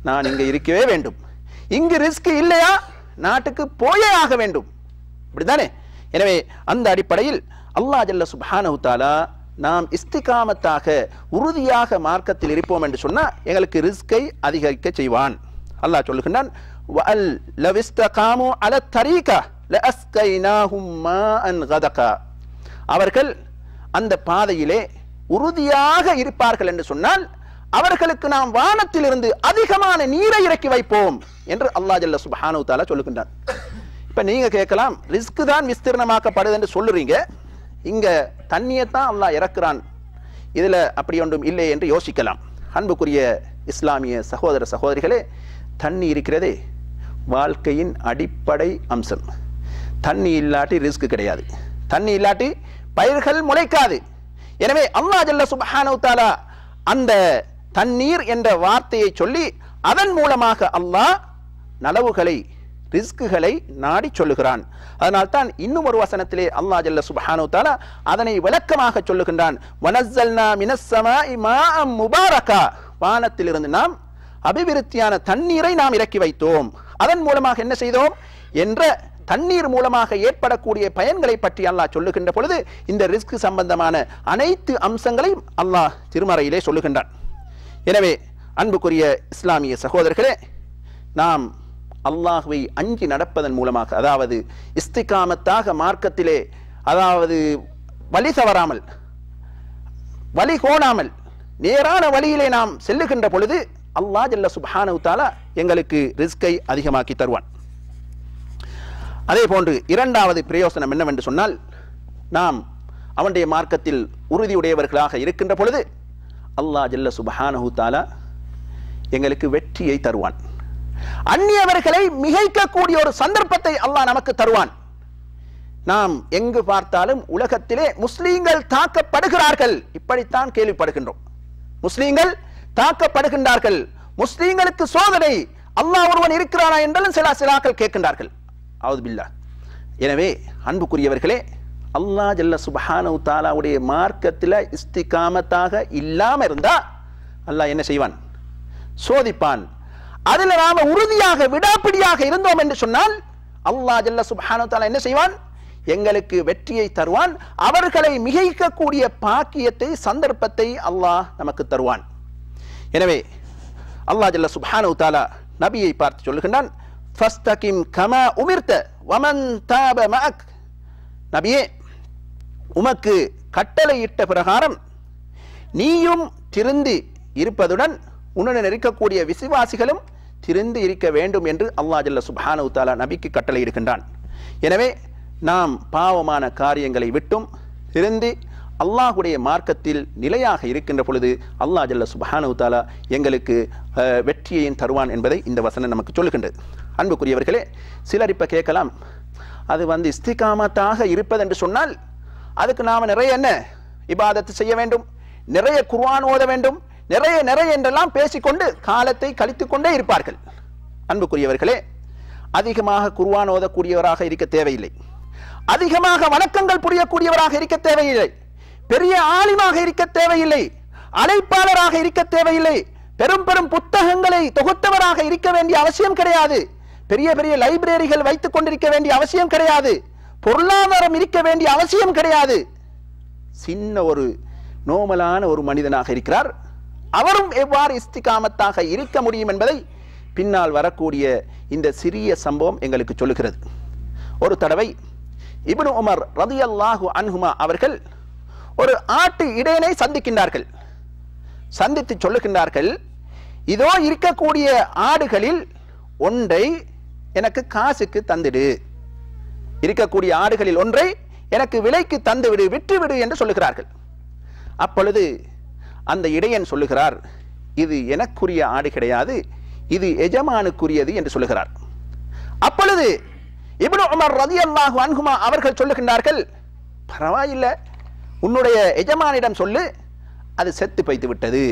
நான் இங்க இருக்கவே வேண்டும், இங்கு ரிஸ்க் இல்லையா நாட்டுக்கு போயே ஆக வேண்டும், இப்படித்தானே? எனவே அந்த அடிப்படையில் அல்லாஹ் ஜல்ல சுப்ஹானஹு தஆலா நாம் இஸ்திகாமத்தாக உறுதியாக மார்க்கத்தில் இருப்போம் என்று சொன்னா எங்களுக்கு ரிஸ்கை அதிகரிக்க செய்வான். அல்லாஹ் சொல்லுகின்றான், வஅல் லவ் இஸ்தகாமு அலா தரீகா லஅஸ்கைனாஹும் மாஅன் கதகா. அவர்கள் அந்த பாதையிலே உறுதியாக இருப்பார்கள் என்று சொன்னால் அவர்களுக்கு நாம் வானத்திலிருந்து அதிகமான நீரை இறக்கி வைப்போம் என்று அல்லாஹ் ஜல்ல சுப்ஹானஹு தஆலா சொல்லுகின்றான். இப்ப நீங்க கேட்கலாம், ரிஸ்க் தான் விஸ்தீர்ணமாக்கப்படுது என்று சொல்லுறீங்க, இங்க தண்ணியை தான் அல்லாஹ் இறக்குறான், இதுல அப்படி ஒன்றும் இல்லை என்று யோசிக்கலாம். அன்புக்குரிய இஸ்லாமிய சகோதர சகோதரிகளே, தண்ணி இருக்கிறதே வாழ்க்கையின் அடிப்படை அம்சம். தண்ணி இல்லாட்டி ரிஸ்க் கிடையாது, தண்ணி இல்லாட்டி பயிர்கள் முளைக்காது. எனவே அல்லாஹ் ஜல்ல சுப்ஹானஹு தஆலா அந்த தண்ணீர் என்ற வார்த்தையை சொல்லி அதன் மூலமாக அல்லாஹ் நலவுகளை ரிஸ்குகளை நாடி சொல்லுகிறான். அதனால் தான் இன்னும் ஒரு வசனத்திலே அல்லாஹ் ஜல்ல சுப்ஹானஹு தஆலா அதனை விளக்கமாக சொல்லுகின்றான். வனஸ்ஸல்னா மினஸ் ஸமாஇ மாஅம் முபாரகா. வானத்திலிருந்து நாம் அபிவிருத்தியான தண்ணீரை நாம் இறக்கி வைத்தோம். அதன் மூலமாக என்ன செய்தோம் என்ற தண்ணீர் மூலமாக ஏற்படக்கூடிய பயன்களை பற்றி அல்லாஹ் சொல்லுகின்ற பொழுது இந்த ரிஸ்க் சம்பந்தமான அனைத்து அம்சங்களையும் அல்லாஹ் திருமறையிலே சொல்லுகின்றான். எனவே அன்புக்குரிய இஸ்லாமிய சகோதரர்களே, நாம் அல்லாஹ்வை அஞ்சி நடப்பதன் மூலமாக, அதாவது இஸ்திகாமத்தாக மார்க்கத்திலே, அதாவது வழி தவறாமல் வழி கோணாமல் நேரான வழியிலே நாம் செல்லுகின்ற பொழுது அல்லாஹ் ஜல்ல சுப்ஹானஹு தஆலா எங்களுக்கு ரிஸ்கை அதிகமாக்கி தருவான். அதே போன்று இரண்டாவது பிரயோசனம் என்னவென்று சொன்னால், நாம் அவனுடைய மார்க்கத்தில் உறுதியுடையவர்களாக இருக்கின்ற பொழுது அல்லாஹ் ஜல்ல சுப்ஹானஹு தஆலா எங்களுக்கு வெற்றியை தருவான். அந்நியவர்களை மிகைக்கக்கூடிய ஒரு சந்தர்ப்பத்தை அல்லாஹ் நமக்கு தருவான். நாம் எங்கு பார்த்தாலும் உலகத்திலே முஸ்லீம்கள் தாக்கப்படுகிறார்கள், இப்படித்தான் கேள்விப்படுகின்றோம். முஸ்லீம்கள் தாக்கப்படுகின்றார்கள், முஸ்லீம்களுக்கு சோதனை, அல்லாஹ் ஒருவன் இருக்கிறானா என்றாலும் சிலாக்கள் கேட்கின்றார்கள். அவுது பில்லாஹ். எனவே அன்புக்குரியவர்களே, அல்லாஹ் ஜல்ல சுப்ஹானஹு தஆலாவுடைய மார்க்கத்தில் இஸ்திகாமத்தாக இல்லாம இருந்தா அல்லாஹ் என்ன செய்வான், சோதிப்பான். அதில் நாம உறுதியாக விடாப்பிடியாக இருந்தோம் என்று சொன்னால் அல்லாஹ் ஜல்ல சுப்ஹானஹு தஆலா என்ன செய்வான், எங்களுக்கு வெற்றியை தருவான். அவர்களை மிகைக்கக்கூடிய பாக்கியத்தை, சந்தர்ப்பத்தை அல்லாஹ் நமக்கு தருவான். எனவே அல்லாஹ் ஜல்ல சுப்ஹானஹு தஆலா நபியை பார்த்து சொல்லுகின்றான், ஃபஸ்தகிம் கமா உமிர்த வமன் தாப மஅக். நபியே, உமக்கு கட்டளையிட்ட பிரகாரம் நீயும் திருந்தி இருப்பதுடன் உன்னுடன் இருக்கக்கூடிய விசுவாசிகளும் திருந்து இருக்க வேண்டும் என்று அல்லாஹ் ஜல்ல சுப்ஹானஹு தஆலா நபிக்கு கட்டளையிடுகின்றான். எனவே நாம் பாவமான காரியங்களை விட்டும் திருந்தி அல்லாஹ்வுடைய மார்க்கத்தில் நிலையாக இருக்கின்ற பொழுது அல்லாஹ் ஜல்ல சுப்ஹானஹு தஆலா எங்களுக்கு வெற்றியையும் தருவான் என்பதை இந்த வசனம் நமக்கு சொல்லுகின்றது. அன்புக்குரியவர்களே, சிலர் இப்ப கேட்கலாம், அது இஸ்திகாமத்தாக இருப்பது என்று சொன்னால் அதுக்கு நாம் நிறைய என்ன இபாதத்து செய்ய வேண்டும், நிறைய குர்ஆன் ஓத வேண்டும், நிறைய என்றெல்லாம் பேசிக்கொண்டு காலத்தை கழித்துக் கொண்டே இருப்பார்கள். அன்புக்குரியவர்களே, அதிகமாக குர்ஆன் ஓதக்கூடியவராக இருக்க தேவையில்லை, அதிகமாக வணக்கங்கள் புரியக்கூடியவராக இருக்க தேவையில்லை. பெரிய ஆலிமாக இருக்க தேவையில்லை, அழைப்பாளராக இருக்க தேவையில்லை, பெரும் பெரும் புத்தகங்களை தொகுத்தவராக இருக்க வேண்டிய அவசியம் கிடையாது, பெரிய பெரிய லைப்ரரிகள் வைத்துக் கொண்டிருக்க வேண்டிய அவசியம் கிடையாது, பொருளாதாரம் இருக்க வேண்டிய அவசியம் கிடையாது. சின்ன ஒரு நோமலான ஒரு மனிதனாக இருக்கிறார். அவரும் எவ்வாறு இஸ்திகாமத்தாக இருக்க முடியும் என்பதை பின்னால் வரக்கூடிய இந்த சிறிய சம்பவம் எங்களுக்கு சொல்லுகிறது. ஒரு தடவை இப்னு உமர் ரலியல்லாஹு அன்ஹுமா அவர்கள் ஒரு ஆட்டு இடையனை சந்திக்கின்றார்கள். சந்தித்து சொல்லுகின்றார்கள், இதோ இருக்கக்கூடிய ஆடுகளில் ஒன்றை எனக்கு காசுக்கு தந்துடு, இருக்கக்கூடிய ஆடுகளில் ஒன்றை எனக்கு விலைக்கு தந்துவிடு, விற்றுவிடு என்று சொல்லுகிறார்கள். அப்பொழுது அந்த இடையன் சொல்லுகிறார், இது எனக்குரிய ஆடு கிடையாது, இது எஜமானுக்குரியது என்று சொல்லுகிறார். அப்பொழுது இப்னு உமர் ரலியல்லாஹு அன்ஹுமா அவர்கள் சொல்லுகின்றார்கள், பரவாயில்லை, உன்னுடைய எஜமானிடம் சொல்லு, அது செத்து பைத்து விட்டது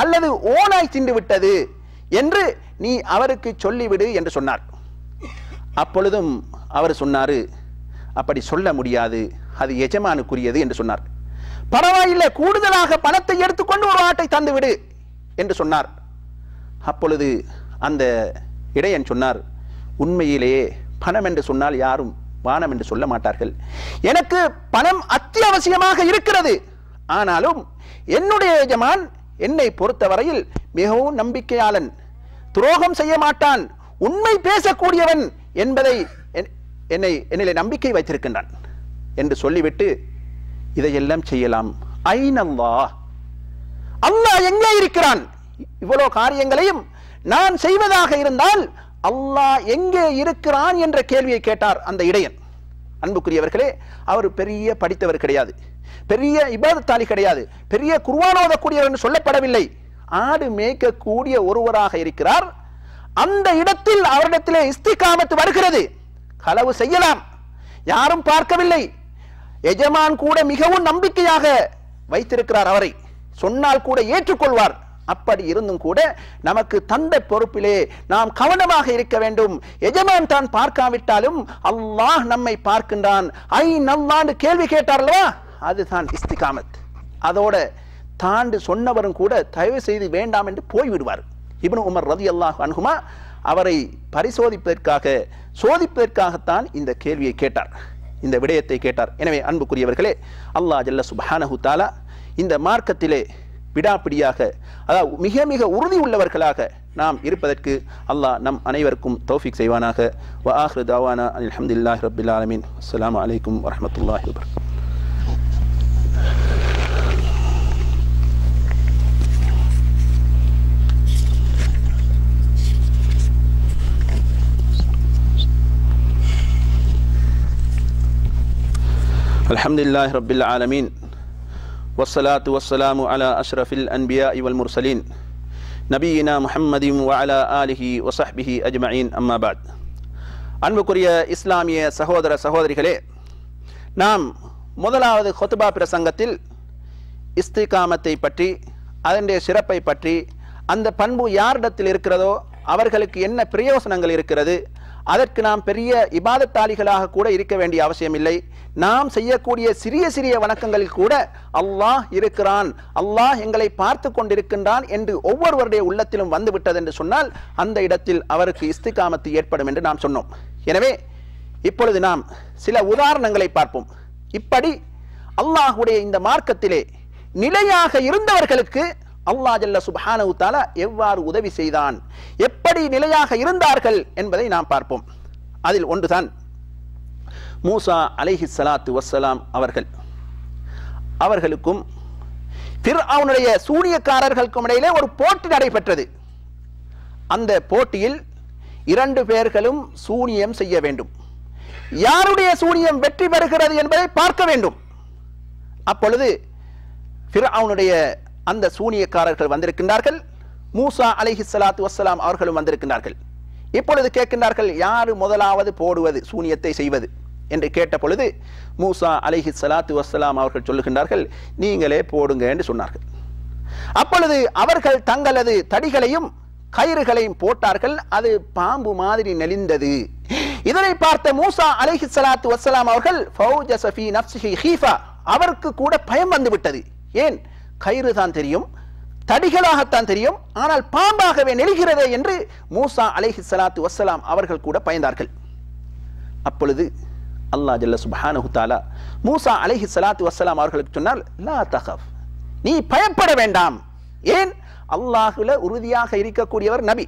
அல்லது ஓனாய் தின்று விட்டது என்று நீ அவருக்கு சொல்லிவிடு என்று சொன்னார். அப்பொழுதும் அவர் சொன்னார், அப்படி சொல்ல முடியாது, அது எஜமானுக்குரியது என்று சொன்னார். பரவாயில்லை, கூடுதலாக பணத்தை எடுத்துக்கொண்டு ஒரு ஆட்டை தந்துவிடு என்று சொன்னார். அப்பொழுது அந்த இடையன் சொன்னார், உண்மையிலேயே பணம் என்று சொன்னால் யாரும் வானம் என்று சொல்ல மாட்டார்கள், எனக்கு பணம் அத்தியாவசியமாக இருக்கிறது, ஆனாலும் என்னுடைய எஜமான் என்னை பொறுத்தவரையில் மிகவும் நம்பிக்கையாளன், துரோகம் செய்ய மாட்டான், உண்மை பேசக்கூடியவன் என்பதை என்னிலே நம்பிக்கை வைத்திருக்கின்றான் என்று சொல்லிவிட்டு, இதையெல்லாம் செய்யலாம், ஐனல்லாஹ், அல்லாஹ் எங்கே இருக்கிறான், இவ்வளவு காரியங்களையும் நான் செய்வதாக இருந்தால் அல்லாஹ் எங்கே இருக்கிறான் என்ற கேள்வியை கேட்டார் அந்த இடையன். அன்புக்குரியவர்களே, அவர் பெரிய படித்தவர் கிடையாது, பெரிய இபாதத்தாளி கிடையாது, பெரிய குர்ஆன் ஓதக்கூடியவர் என்று சொல்லப்படவில்லை, ஆடு மேய்க்கக்கூடிய ஒருவராக இருக்கிறார். அந்த இடத்தில் அவரிடத்திலே இஸ்திகாமத் வருகிறது. களவு செய்யலாம், யாரும் பார்க்கவில்லை, எஜமான் கூட மிகவும் நம்பிக்கையாக வைத்திருக்கிறார், அவரை சொன்னால் கூட ஏற்றுக்கொள்வார். அப்படி இருந்தும் கூட நமக்கு தந்த பொறுப்பிலே நாம் கவனமாக இருக்க வேண்டும். எஜமான் தான் பார்க்காவிட்டாலும் அல்லாஹ் நம்மை பார்க்கின்றான். ஐனல்லாஹ்னு கேள்வி கேட்டார்களா, அதுதான் இஸ்திகாமத். அதோட தாண்டு சொன்னவரும் கூட தயவு செய்து வேண்டாம் என்று போய்விடுவார். இப்னு உமர் ரலியல்லாஹு அன்ஹுமா அவரை பரிசோதிப்பதற்காக, சோதிப்பதற்காகத்தான் இந்த கேள்வியை கேட்டார், இந்த விடயத்தை கேட்டார். எனவே அன்புக்குரியவர்களே, அல்லாஹ் ஜல்ல சுப்ஹானஹு தஆலா இந்த மார்க்கத்திலே விடாப்பிடியாக, அதாவது மிக மிக உறுதி உள்ளவர்களாக நாம் இருப்பதற்கு அல்லாஹ் நம் அனைவருக்கும் தௌஃபீக் செய்வானாக. வ ஆஹிரு தஅவானா அல்ஹம்துலில்லாஹி ரப்பில் ஆலமீன். அஸ்ஸலாமு அலைக்கும் வரஹ்மத்துல்லாஹி வபரகாத்துஹு. அல்ஹம்துலில்லாஹி ரப்பில் ஆலமீன். والصلاة والسلام على أشرف الأنبياء والمرسلين نبينا محمد وعلى آله وصحبه أجمعين أما بعد. அன்புக்குரிய இஸ்லாமிய சகோதர சகோதரிகளே, நாம் முதலாவது ஹுத்பா பிரசங்கத்தில் இஸ்திகாமத்தை பற்றி, அதனுடைய சிறப்பை பற்றி, அந்த பண்பு யாரிடத்தில் இருக்கிறதோ அவர்களுக்கு என்ன பிரயோசனங்கள் இருக்கிறது, அதற்கு நாம் பெரிய இபாதத்தாளிகளாக கூட இருக்க வேண்டிய அவசியம் இல்லை, நாம் செய்யக்கூடிய சிறிய சிறிய வணக்கங்களில் கூட அல்லாஹ் இருக்கிறான், அல்லாஹ் எங்களை பார்த்து கொண்டிருக்கின்றான் என்று ஒவ்வொருவருடைய உள்ளத்திலும் வந்துவிட்டது என்று சொன்னால் அந்த இடத்தில் அவருக்கு இஸ்திகாமத்து ஏற்படும் என்று நாம் சொன்னோம். எனவே இப்பொழுது நாம் சில உதாரணங்களை பார்ப்போம். இப்படி அல்லாஹ்வுடைய இந்த மார்க்கத்திலே நிலையாக இருந்தவர்களுக்கு அல்லாஹ் ஜல்ல சுப்ஹானஹு தஆலா எவ்வாறு உதவி செய்தான், எப்படி நிலையாக இருந்தார்கள் என்பதை நாம் பார்ப்போம். அதில் ஒன்றுதான் மூசா அலைஹிஸ்ஸலாத்து வஸ்ஸலாம் அவர்களுக்கும் ஃபிர்அவுனுடைய சூனியக்காரர்களுக்கும் இடையிலே ஒரு போட்டி நடைபெற்றது. அந்த போட்டியில் 2 பேர்களும் சூனியம் செய்ய வேண்டும். யாருடைய சூனியம் வெற்றி பெறுகிறது என்பதை பார்க்க வேண்டும். அப்பொழுது ஃபிர்அவுனுடைய அந்த சூனியக்காரர்கள் வந்திருக்கின்றார்கள், மூசா அலைஹிஸ்ஸலாத்து வஸ்ஸலாம் அவர்களும் வந்திருக்கின்றார்கள். இப்பொழுது கேட்கின்றார்கள், யாரு முதலாவது போடுவது, சூனியத்தை செய்வது என்று கேட்ட பொழுது மூசா அலைஹிஸ்ஸலாத்து வஸ்ஸலாம் அவர்கள் சொல்லுகின்றார்கள், நீங்களே போடுங்க என்று சொன்னார்கள். அப்பொழுது அவர்கள் தங்களது தடிகளையும் கயிறுகளையும் போட்டார்கள். அது பாம்பு மாதிரி நெளிந்தது. இதனை பார்த்த மூசா அலைஹிஸ்ஸலாத்து வஸ்ஸலாம் அவர்கள் ஃபௌஜஸ ஃபீ நஃப்ஸிஹி ஹீஃபா, அவருக்கு கூட பயம் வந்து விட்டது. ஏன்? கயிறு தான் தெரியும், தடிகளாகத்தான் தெரியும், ஆனால் பாம்பாகவே நெளிகிறதே என்று மூசா அலைஹிஸ்ஸலாத்து வஸ்ஸலாம் அவர்கள் கூட பயந்தார்கள். அப்பொழுது அல்லாஹ் ஜல்ல சுப்ஹானஹு தஆலா மூசா அலைஹிஸ்ஸலாத்து வஸ்ஸலாம் அவர்களுக்கு சொன்னால், லா தகஃப், நீ பயப்பட வேண்டாம். ஏன்? அல்லாஹ்வுல உறுதியாக இருக்கக்கூடியவர் நபி,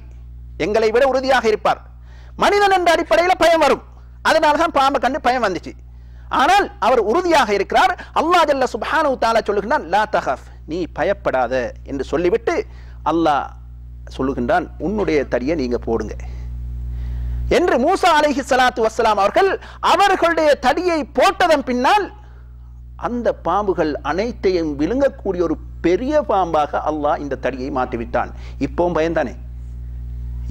எங்களை விட உறுதியாக இருப்பார். மனிதன் என்ற அடிப்படையில் பயம் வரும், அதனால்தான் பாம்பை கண்டு பயம் வந்துச்சு. ஆனால் அவர் உறுதியாக இருக்கிறார். அல்லாஹ் ஜல்ல சுப்ஹானஹு தஆலா சொல்லுகின்றான், லா தகஃப், நீ பயப்படாத என்று சொல்லிவிட்டு அல்லாஹ் சொல்லுகின்றான், உன்னுடைய தடியை நீங்க போடுங்க என்று. மூசா அலைஹிஸ்ஸலாத்து வஸ்ஸலாம் அவர்களுடைய தடியை போட்டதன் பின்னால் அந்த பாம்புகள் அனைத்தையும் விழுங்கக்கூடிய ஒரு பெரிய பாம்பாக அல்லாஹ் இந்த தடியை மாற்றிவிட்டான். இப்பவும் பயந்தானே,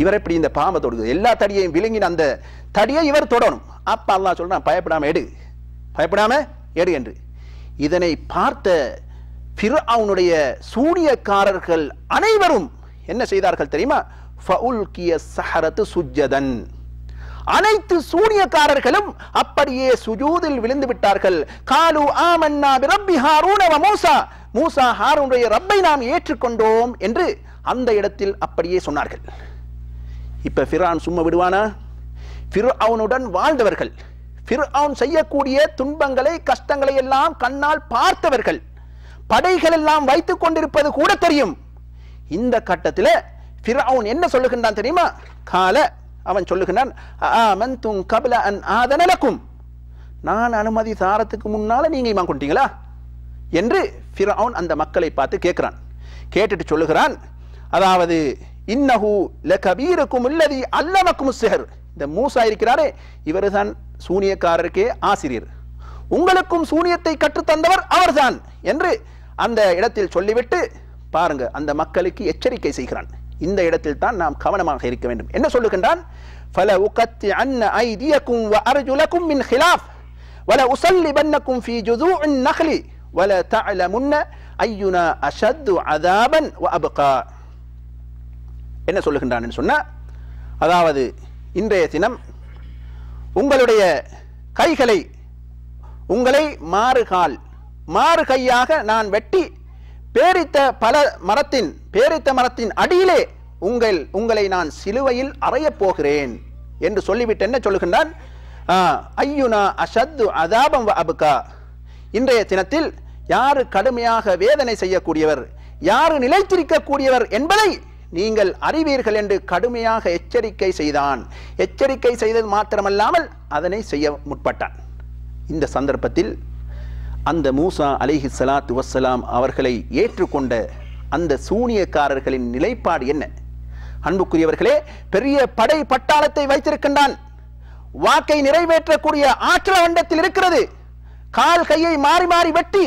இவர் எப்படி இந்த பாம்பை தொடுது? எல்லா தடியையும் விழுங்கின அந்த தடியை இவர் தொடணும். அப்ப அல்லாஹ் சொல்றான், பயப்படாம எடு, பயப்படாம எடு என்று. இதனை பார்த்த ஃபிர்அவுனுடைய சூனியக்காரர்கள் அனைவரும் என்ன செய்தார்கள் தெரியுமா? ஃபஉல்கிய ஸஹரத்து சுஜ்ஜதன், அனைத்து சூனியக்காரர்களும் அப்படியே சுஜூதில் விழுந்து விட்டார்கள். காலு ஆமன்னா பிரப்பி ஹாரூன வ மூசா, மூசா ஹாரூனுடைய ரப்பை நாம் ஏற்றுக்கொண்டோம் என்று அந்த இடத்தில் அப்படியே சொன்னார்கள். இப்ப ஃபிர்அவுன் சும்மா விடுவானா? ஃபிர்அவுனுடன் வாழ்ந்தவர்கள், ஃபிர்அவுன் செய்யக்கூடிய துன்பங்களை கஷ்டங்களை எல்லாம் கண்ணால் பார்த்தவர்கள், படைகள் எல்லாம் வைத்துக் கொண்டிருப்பது கூட தெரியும். இந்த கட்டத்தில் ஃபிர்அவுன் என்ன சொல்லுகின்றான் தெரியுமா? கால, அவன் சொல்லுகின்றான், ஆமன்தும் கப்ல அன் ஆதன லக்கும், நான் அனுமதி தாரத்துக்கு முன்னால நீங்க ஈமான் கொண்டீங்களா என்று ஃபிர்அவுன் அந்த மக்களை பார்த்து கேட்கிறான். கேட்டுட்டு சொல்லுகிறான், அதாவது இன்னஹு லகபீருக்கும் அல்லதி அல்லமக்கும் ஸிஹர், இந்த மூசா இருக்கிறாரே இவர்தான் சூனியக்காரருக்கே ஆசிரியர், உங்களுக்கும் சூனியத்தை கற்றுத்தந்தவர் அவர்தான் என்று அந்த இடத்தில் சொல்லிவிட்டு பாருங்க அந்த மக்களுக்கு எச்சரிக்கை செய்கிறான். இந்த இடத்தில் தான் நாம் கவனமாக இருக்க வேண்டும். என்ன சொல்லுகின்றான்? ஃபல உகத்திஅன்ன ஐதியக்கும் வ அர்ஜுலக்கும் மின் ஹிலாஃப் வல உஸல்லிபன்னக்கும் ஃபீ ஜுதூஇன் நக்லி வல தஅலமுன்ன அய்யுனா அஷத்து அஸாபன் வ அப்கா. என்ன சொல்லுகின்றான் சொன்னா, அதாவது இன்றைய தினம் உங்களுடைய கைகளை, உங்களை மாறு கையாக நான் வெட்டி பேரித்த மரத்தின் அடியிலே உங்களை நான் சிலுவையில் அறையப் போகிறேன் என்று சொல்லிவிட்டு என்ன சொல்லுகின்றான்? ஐயுனா அஷத்து அஸாபம் வ அப்கா, இன்றைய தினத்தில் யாரு கடுமையாக வேதனை செய்யக்கூடியவர், யாரு நிலைத்திருக்கக்கூடியவர் என்பதை நீங்கள் அறிவீர்கள் என்று கடுமையாக எச்சரிக்கை செய்தான். எச்சரிக்கை செய்தது மாத்திரமல்லாமல் அதனை செய்ய முற்பட்டான். இந்த சந்தர்ப்பத்தில் அந்த மூசா அலைஹிஸ்ஸலாத்து வஸ்ஸலாம் அவர்களை ஏற்றுக்கொண்ட அந்த சூனியக்காரர்களின் நிலைப்பாடு என்ன? அன்புக்குரியவர்களே, பெரிய படை பட்டாளத்தை வைத்திருக்கின்றான், வாக்கை நிறைவேற்றக்கூடிய ஆற்றல் வண்டத்தில் இருக்கிறது. கால் கையை மாறி மாறி வெட்டி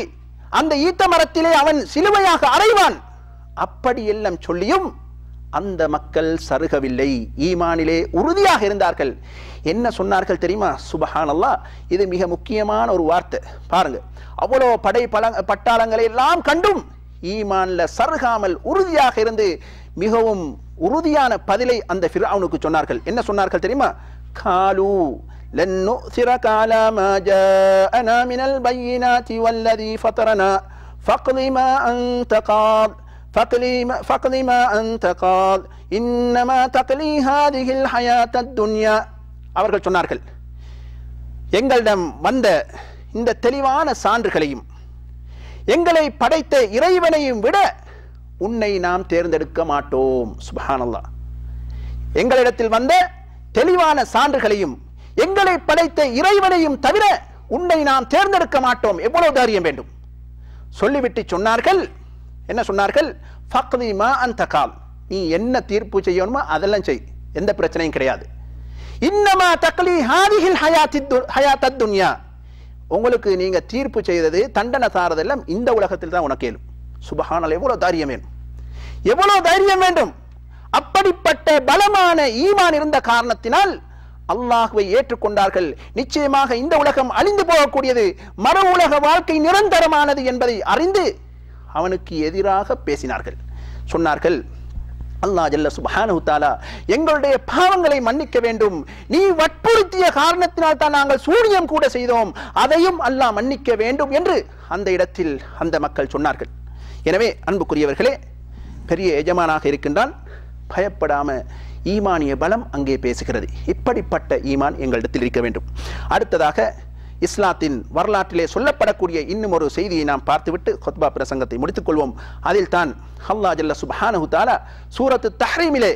அந்த ஈத்த மரத்திலே அவன் சிலுவையாக அறைவான். அப்படி எல்லாம் சொல்லியும் அந்த மக்கள் சருகவில்லை, ஈமானிலே உறுதியாக இருந்தார்கள். என்ன சொன்னார்கள் தெரியுமா? சுப்ஹானல்லாஹ், இது மிக முக்கியமான ஒரு வார்த்தை. பாருங்க, அவ்வளோ படை பட்டாளங்களை எல்லாம் கண்டும் ஈமான்ல சருகாமல் உறுதியாக இருந்து மிகவும் உறுதியான பதிலை அந்த ஃபிர்அவுனுக்கு சொன்னார்கள். என்ன சொன்னார்கள் தெரியுமா? காலு லன் நுஸிரக அலா மா ஜாஅனா மினல் பையினாத்தி வல்லதி ஃபதரனா ஃபக்லி மா அன்த காத் ஃபக்லி மா அன்த காத் இன்னமா தக்லி ஹாதிஹில் ஹயாத்தத் துன்யா. அவர்கள் சொன்னார்கள், எங்களிடம் வந்த இந்த தெளிவான சான்றுகளையும் எங்களை படைத்த இறைவனையும் விட உன்னை நாம் தேர்ந்தெடுக்க மாட்டோம். சுப்ஹானல்லாஹ், எங்களிடத்தில் வந்த தெளிவான சான்றுகளையும் எங்களை படைத்த இறைவனையும் தவிர உன்னை நாம் தேர்ந்தெடுக்க மாட்டோம். எவ்வளவு தைரியம் வேண்டும்? சொல்லிவிட்டு சொன்னார்கள், என்ன சொன்னார்கள்? ஃபக்தி மா அன்த கால், நீ என்ன தீர்ப்பு செய்யணுமோ அதெல்லாம் செய், எந்த பிரச்சனையும் கிடையாது. இன்னமா தக்லி ஹாதிஹில் ஹயாத்தத் துன்யா, உங்களுக்கு நீங்க தீர்ப்பு செய்தது தண்டனை சாரதெல்லாம் இந்த உலகத்தில் தான் உனக்கு ஏலும். சுப்ஹானல்லாஹ், எவ்வளவு தைரியம் வேணும், எவ்வளவு தைரியம் வேண்டும்! அப்படிப்பட்ட பலமான ஈமான் இருந்த காரணத்தினால் அல்லாஹ்வை ஏற்றுக்கொண்டார்கள். நிச்சயமாக இந்த உலகம் அழிந்து போகக்கூடியது, மறு உலக வாழ்க்கை நிரந்தரமானது என்பதை அறிந்து அவனுக்கு எதிராக பேசினார்கள். சொன்னார்கள், அல்லாஹ் ஜல்ல சுப்ஹானஹு தஆலா எங்களுடைய பாவங்களை மன்னிக்க வேண்டும், நீ வற்புறுத்திய காரணத்தினால் தான் நாங்கள் சூனியம் கூட செய்தோம், அதையும் அல்லாஹ் மன்னிக்க வேண்டும் என்று அந்த இடத்தில் அந்த மக்கள் சொன்னார்கள். எனவே அன்புக்குரியவர்களே, பெரிய எஜமானாக இருக்கின்றான், பயப்படாம ஈமானிய பலம் அங்கே பேசுகிறது. இப்படிப்பட்ட ஈமான் எங்களிடத்தில் இருக்க வேண்டும். அடுத்ததாக இஸ்லாத்தின் வரலாற்றிலே சொல்லப்படக்கூடிய இன்னும் ஒரு செய்தியை நாம் பார்த்துவிட்டு குத்பா பிரசங்கத்தை முடித்துக் கொள்வோம். அதில் தான் அல்லாஹ் ஜல்ல சுப்ஹானஹு தஆலா சூரத்து தஹ்ரீமிலே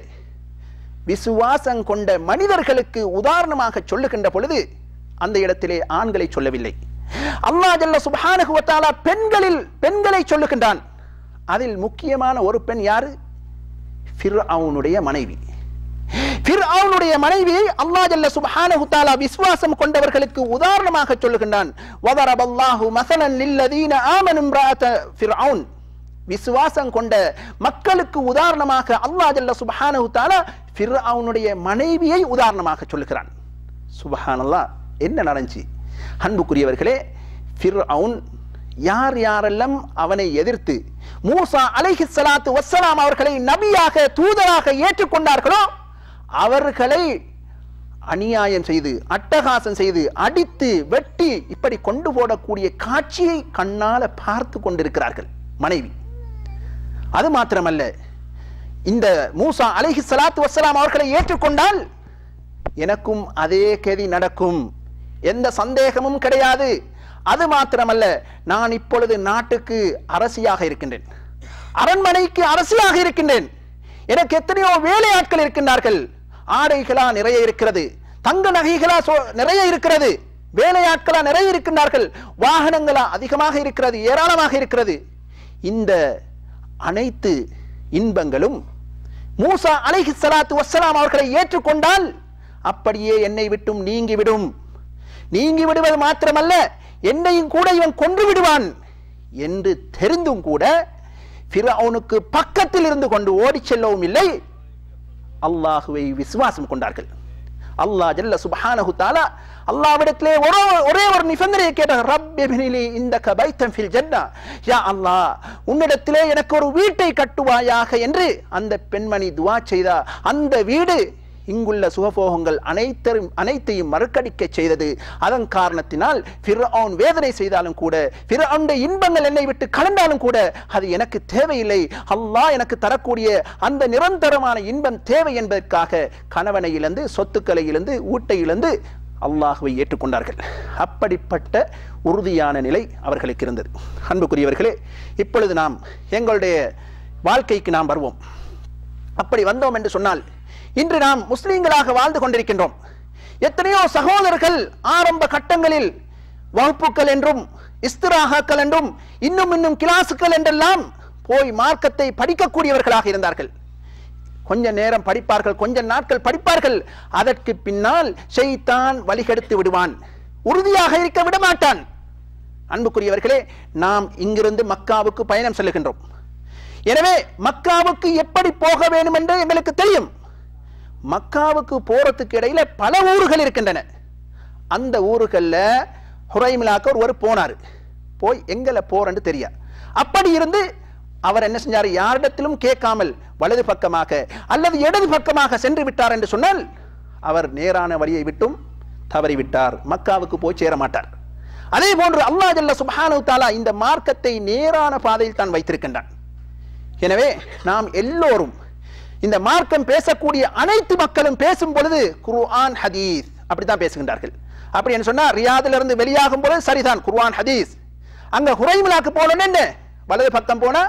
விசுவாசம் கொண்ட மனிதர்களுக்கு உதாரணமாக சொல்லுகின்ற பொழுது அந்த இடத்திலே ஆண்களை சொல்லவில்லை. அல்லாஹ் ஜல்ல சுப்ஹானஹு வ தஆலா பெண்களை சொல்லுகின்றான். அதில் முக்கியமான ஒரு பெண் யாரு? ஃபிர்அவுனுடைய மனைவி. ஃபிர்அவுனுடைய மனைவியை அல்லாஹ் ஜல்ல சுப்ஹானஹு தஆலா விசுவாசம் கொண்டவர்களுக்கு உதாரணமாக சொல்லுகின்றான். வதரபல்லாஹு மஸலன் லில்லதீன ஆமனு இம்ராஅத ஃபிர்அவுன். விசுவாசம் கொண்ட மக்களுக்கு உதாரணமாக அல்லாஹ் ஜல்ல சுப்ஹானஹு தஆலா ஃபிர்அவுனுடைய மனைவியை உதாரணமாக சொல்லுகிறான். சுப்ஹானல்லாஹ், என்ன நடந்துச்சு அன்புக்குரியவர்களே? ஃபிர்அவுன் யார் யாரெல்லாம் அவனை எதிர்த்து மூசா அலைஹிஸ்ஸலாத்து வஸ்ஸலாம் அவர்களை நபியாக தூதராக ஏற்றுக்கொண்டார்களோ அவர்களை அநியாயம் செய்து, அட்டகாசம் செய்து, அடித்து, வெட்டி இப்படி கொண்டு போடக்கூடிய காட்சியை கண்ணால பார்த்து கொண்டிருக்கிறார்கள் மனைவி. அது மாத்திரமல்ல, இந்த மூசா அலைஹிஸ்ஸலாத்து வஸ்ஸலாம் அவர்களை ஏற்றுக்கொண்டால் எனக்கும் அதே கதி நடக்கும், எந்த சந்தேகமும் கிடையாது. அது மாத்திரமல்ல, நான் இப்பொழுது நாட்டுக்கு அரசியாக இருக்கின்றேன், அரண்மனைக்கு அரசியாக இருக்கின்றேன், எனக்கு எத்தனையோ வேலையாட்கள் இருக்கின்றார்கள், ஆடைகளா நிறைய இருக்கிறது, தங்க நகைகளா நிறைய இருக்கிறது, வேலையாட்களா நிறைய இருக்கின்றார்கள், வாகனங்களா அதிகமாக இருக்கிறது, ஏராளமாக இருக்கிறது. இந்த அனைத்து இன்பங்களும் மூசா அலைஹிஸ்ஸலாத்து வஸ்ஸலாம் அவர்களை ஏற்றுக்கொண்டால் அப்படியே என்னை விட்டும் நீங்கிவிடும். நீங்கி விடுவது மாத்திரமல்ல, என்னையும் கூட இவன் கொன்று விடுவான் என்று தெரிந்தும் கூட ஃபிர்அவுனுக்கு பக்கத்தில் இருந்து கொண்டு ஓடி செல்லவும் இல்லை, அல்லாஹுவை விசுவாசம் கொண்டார்கள். அல்லாஹ் ஜல்ல சுப்ஹானஹு தஆலா அல்லாஹ்விடத்திலே ஒரே ஒரு நிபந்தனையை கேட்டார். ரப்பி பினிலி இந்தக பைத்தன் ஃபில் ஜன்னா, யா அல்லாஹ் உன்னிடத்திலே எனக்கு ஒரு வீட்டை கட்டுவாயாக என்று அந்த பெண்மணி துஆ செய்தா. அந்த வீடு இங்குள்ள சுகபோகங்கள் அனைத்தையும் மறுக்கடிக்க செய்தது. அதன் காரணத்தினால் ஃபிர்அவுன் வேதனை செய்தாலும் கூட, ஃபிர்அவுனுடைய இன்பங்கள் என்னை விட்டு கலந்தாலும் கூட அது எனக்கு தேவையில்லை, அல்லாஹ் எனக்கு தரக்கூடிய அந்த நிரந்தரமான இன்பம் தேவை என்பதற்காக கணவனை இழந்து, சொத்துக்களை இழந்து, ஊட்டை இழந்து அல்லாஹ்வை ஏற்றுக்கொண்டார்கள். அப்படிப்பட்ட உறுதியான நிலை அவர்களுக்கு இருந்தது. அன்புக்குரியவர்களே, இப்பொழுது நாம் எங்களுடைய வாழ்க்கைக்கு நாம் வருவோம். அப்படி வந்தோம் என்று சொன்னால், இன்று நாம் முஸ்லிம்களாக வாழ்ந்து கொண்டிருக்கின்றோம். எத்தனையோ சகோதரர்கள் ஆரம்ப கட்டங்களில் வகுப்புகள் என்றும் இஸ்திராஹாக்கள் என்றும் இன்னும் கிளாஸுக்கள் என்றெல்லாம் போய் மார்க்கத்தை படிக்கக்கூடியவர்களாக இருந்தார்கள். கொஞ்ச நேரம் படிப்பார்கள், கொஞ்ச நாட்கள் படிப்பார்கள், அதற்கு பின்னால் ஷைத்தான் வழிகெடுத்து விடுவான், உறுதியாக இருக்க விட மாட்டான். அன்புக்குரியவர்களே, நாம் இங்கிருந்து மக்காவுக்கு பயணம் செல்லுகின்றோம். எனவே மக்காவுக்கு எப்படி போக வேண்டும் என்று எங்களுக்கு தெரியும். மக்காவுக்கு போறதுக்கு இடையில பல ஊர்கள் இருக்கின்றன. அந்த ஊர்கள்ல ஹுரைமிலாக்கு ஒருவர் போனார். போய் எங்களை போறன்னு தெரியா. அப்படி இருந்து அவர் என்ன செஞ்சார்? யாரிடத்திலும் கேட்காமல் வலது பக்கமாக அல்லது இடது பக்கமாக சென்று விட்டார் என்று சொன்னால் அவர் நேரான வழியை விட்டும் தவறிவிட்டார், மக்காவுக்கு போய் சேர மாட்டார். அதே போன்று அல்லாஹ் ஜல்ல சுப்ஹானஹு தஆலா இந்த மார்க்கத்தை நேரான பாதையில் தான் வைத்திருக்கின்றான். எனவே நாம் எல்லோரும் இந்த மார்க்கம் பேசக்கூடிய அனைத்து மக்களும் பேசும் பொழுது குர்ஆன் ஹதீஸ் அப்படித்தான் பேசுகின்றார்கள். அப்படி என்ன சொன்னா, ரியாதில் இருந்து வெளியாகும் பொழுது சரிதான் குர்ஆன் ஹதீஸ். அங்க ஹுரைமிலாக்கு போனோன்னு என்ன, வலது பக்கம் போனா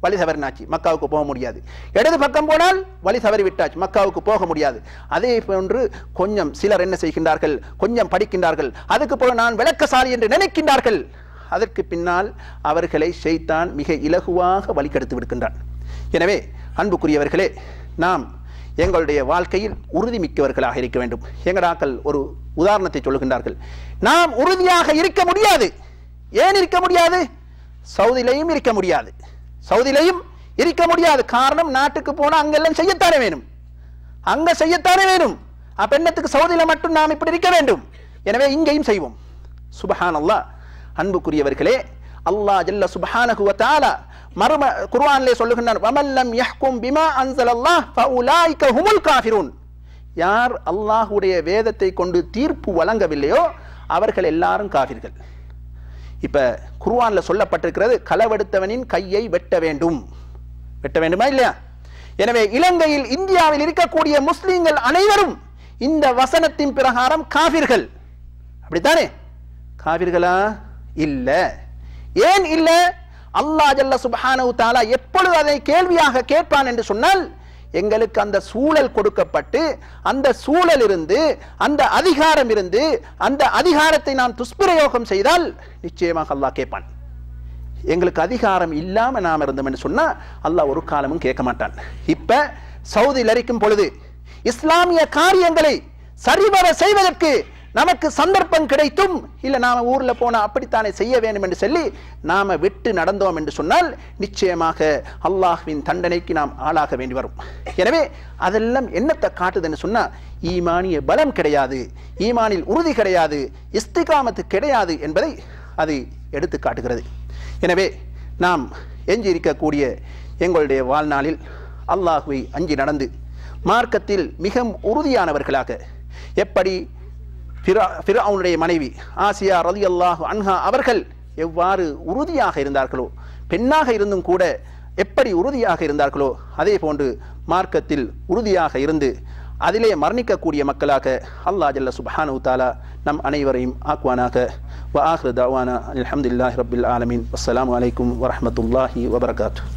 வழி தவறினாச்சு, மக்காவுக்கு போக முடியாது. இடது பக்கம் போனால் வழி தவறி விட்டாச்சு, மக்காவுக்கு போக முடியாது. அதே போன்று கொஞ்சம் சிலர் என்ன செய்கின்றார்கள், கொஞ்சம் படிக்கின்றார்கள், அதுக்கு போல நான் விளக்கசாலி என்று நினைக்கின்றார்கள். அதற்கு பின்னால் அவர்களை ஷைத்தான் மிக இலகுவாக வழிகெடுத்து விடுகின்றான். எனவே அன்புக்குரியவர்களே, நாம் எங்களுடைய வாழ்க்கையில் உறுதி மிக்கவர்களாக இருக்க வேண்டும். எங்கடாக்கள் ஒரு உதாரணத்தை சொல்லுகின்றார்கள். நாம் உறுதியாக இருக்க முடியாது. ஏன் இருக்க முடியாது? சவுதியிலையும் இருக்க முடியாது, சவுதியிலையும் இருக்க முடியாது. காரணம், நாட்டுக்கு போனா அங்கெல்லாம் செய்யத்தானே வேணும், அங்க செய்யத்தானே வேணும். அப்ப என்னத்துக்கு சவுதியில மட்டும் நாம் இப்படி இருக்க வேண்டும்? எனவே இங்கேயும் செய்வோம். சுப்ஹானல்லாஹ். அன்புக்குரியவர்களே, அல்லாஹ் ஜல்ல சுப்ஹானஹு வ தஆலா குர்ஆனிலே சொல்லுகின்றான் வமல்லம் யஹ்கும் பிமா அன்ஸலல்லாஹ் ஃபஉலாயிக ஹுமுல் காஃபிரூன். யார் அல்லாஹ்வுடைய வேதத்தை கொண்டு தீர்ப்பு வழங்கவில்லையோ அவர்கள் எல்லாரும் காஃபிர்கள். இப்ப குர்ஆன்ல சொல்லப்பட்டிருக்கிறது களவெடுத்தவனின் கையை வெட்ட வேண்டும். வெட்ட வேண்டுமா இல்லையா? எனவே இலங்கையில் இந்தியாவில் இருக்கக்கூடிய முஸ்லிம்கள் அனைவரும் இந்த வசனத்தின் பிரகாரம் காஃபிர்கள். அப்படித்தானே? காஃபிர்களா? இல்ல. ஏன் இல்ல? அல்லாஹ் ஜல்ல சுப்ஹானஹு தஆலா எப்பொழுது அதை கேள்வியாக கேட்பான் என்று சொன்னால், எங்களுக்கு அந்த சூழல் கொடுக்கப்பட்டு அந்த சூழல் இருந்து அந்த அதிகாரம் இருந்து அந்த அதிகாரத்தை நாம் துஷ்பிரயோகம் செய்தால் நிச்சயமாக அல்லாஹ் கேட்பான். எங்களுக்கு அதிகாரம் இல்லாம நாம் இருந்தோம் என்று சொன்னா அல்லாஹ் ஒரு காலமும் கேட்க மாட்டான். இப்ப சவுதியில் இருக்கும் பொழுது இஸ்லாமிய காரியங்களை சரிவர செய்வதற்கு நமக்கு சந்தர்ப்பம் கிடைத்தும் இல்ல நாம ஊர்ல போனா அப்படித்தானே செய்ய வேண்டும் என்று சொல்லி நாம விட்டு நடந்தோம் என்று சொன்னால் நிச்சயமாக அல்லாஹ்வின் தண்டனைக்கு நாம் ஆளாக வேண்டி வரும். எனவே அதெல்லாம் என்னத்தை காட்டுதுன்னு சொன்னா ஈமானிய பலம் கிடையாது, ஈமானில் உறுதி கிடையாது, இஸ்திகாமத்து கிடையாது என்பதை அது எடுத்து காட்டுகிறது. எனவே நாம் எஞ்சி இருக்கக்கூடிய எங்களுடைய வாழ்நாளில் அல்லாஹ்வை அஞ்சி நடந்து மார்க்கத்தில் மிக உறுதியானவர்களாக, எப்படி ஃபிரௌனுடைய மனைவி ஆசியா ரலியல்லாஹு அன்ஹா அவர்கள் எவ்வாறு உறுதியாக இருந்தார்களோ, பெண்ணாக இருந்தும் கூட எப்படி உறுதியாக இருந்தார்களோ அதே போன்று மார்க்கத்தில் உறுதியாக இருந்து அதிலே மரணிக்கக்கூடிய மக்களாக அல்லாஹ் ஜல்ல சுப்ஹானஹு தஆலா நம் அனைவரையும் ஆக்குவானாக. வ ஆகிரு தஅவானா அல்ஹம்துலில்லாஹி ரப்பில் ஆலமீன். வஸ்ஸலாமு அலைக்கும் வரஹ்மத்துல்லாஹி வபரகாத்துஹு.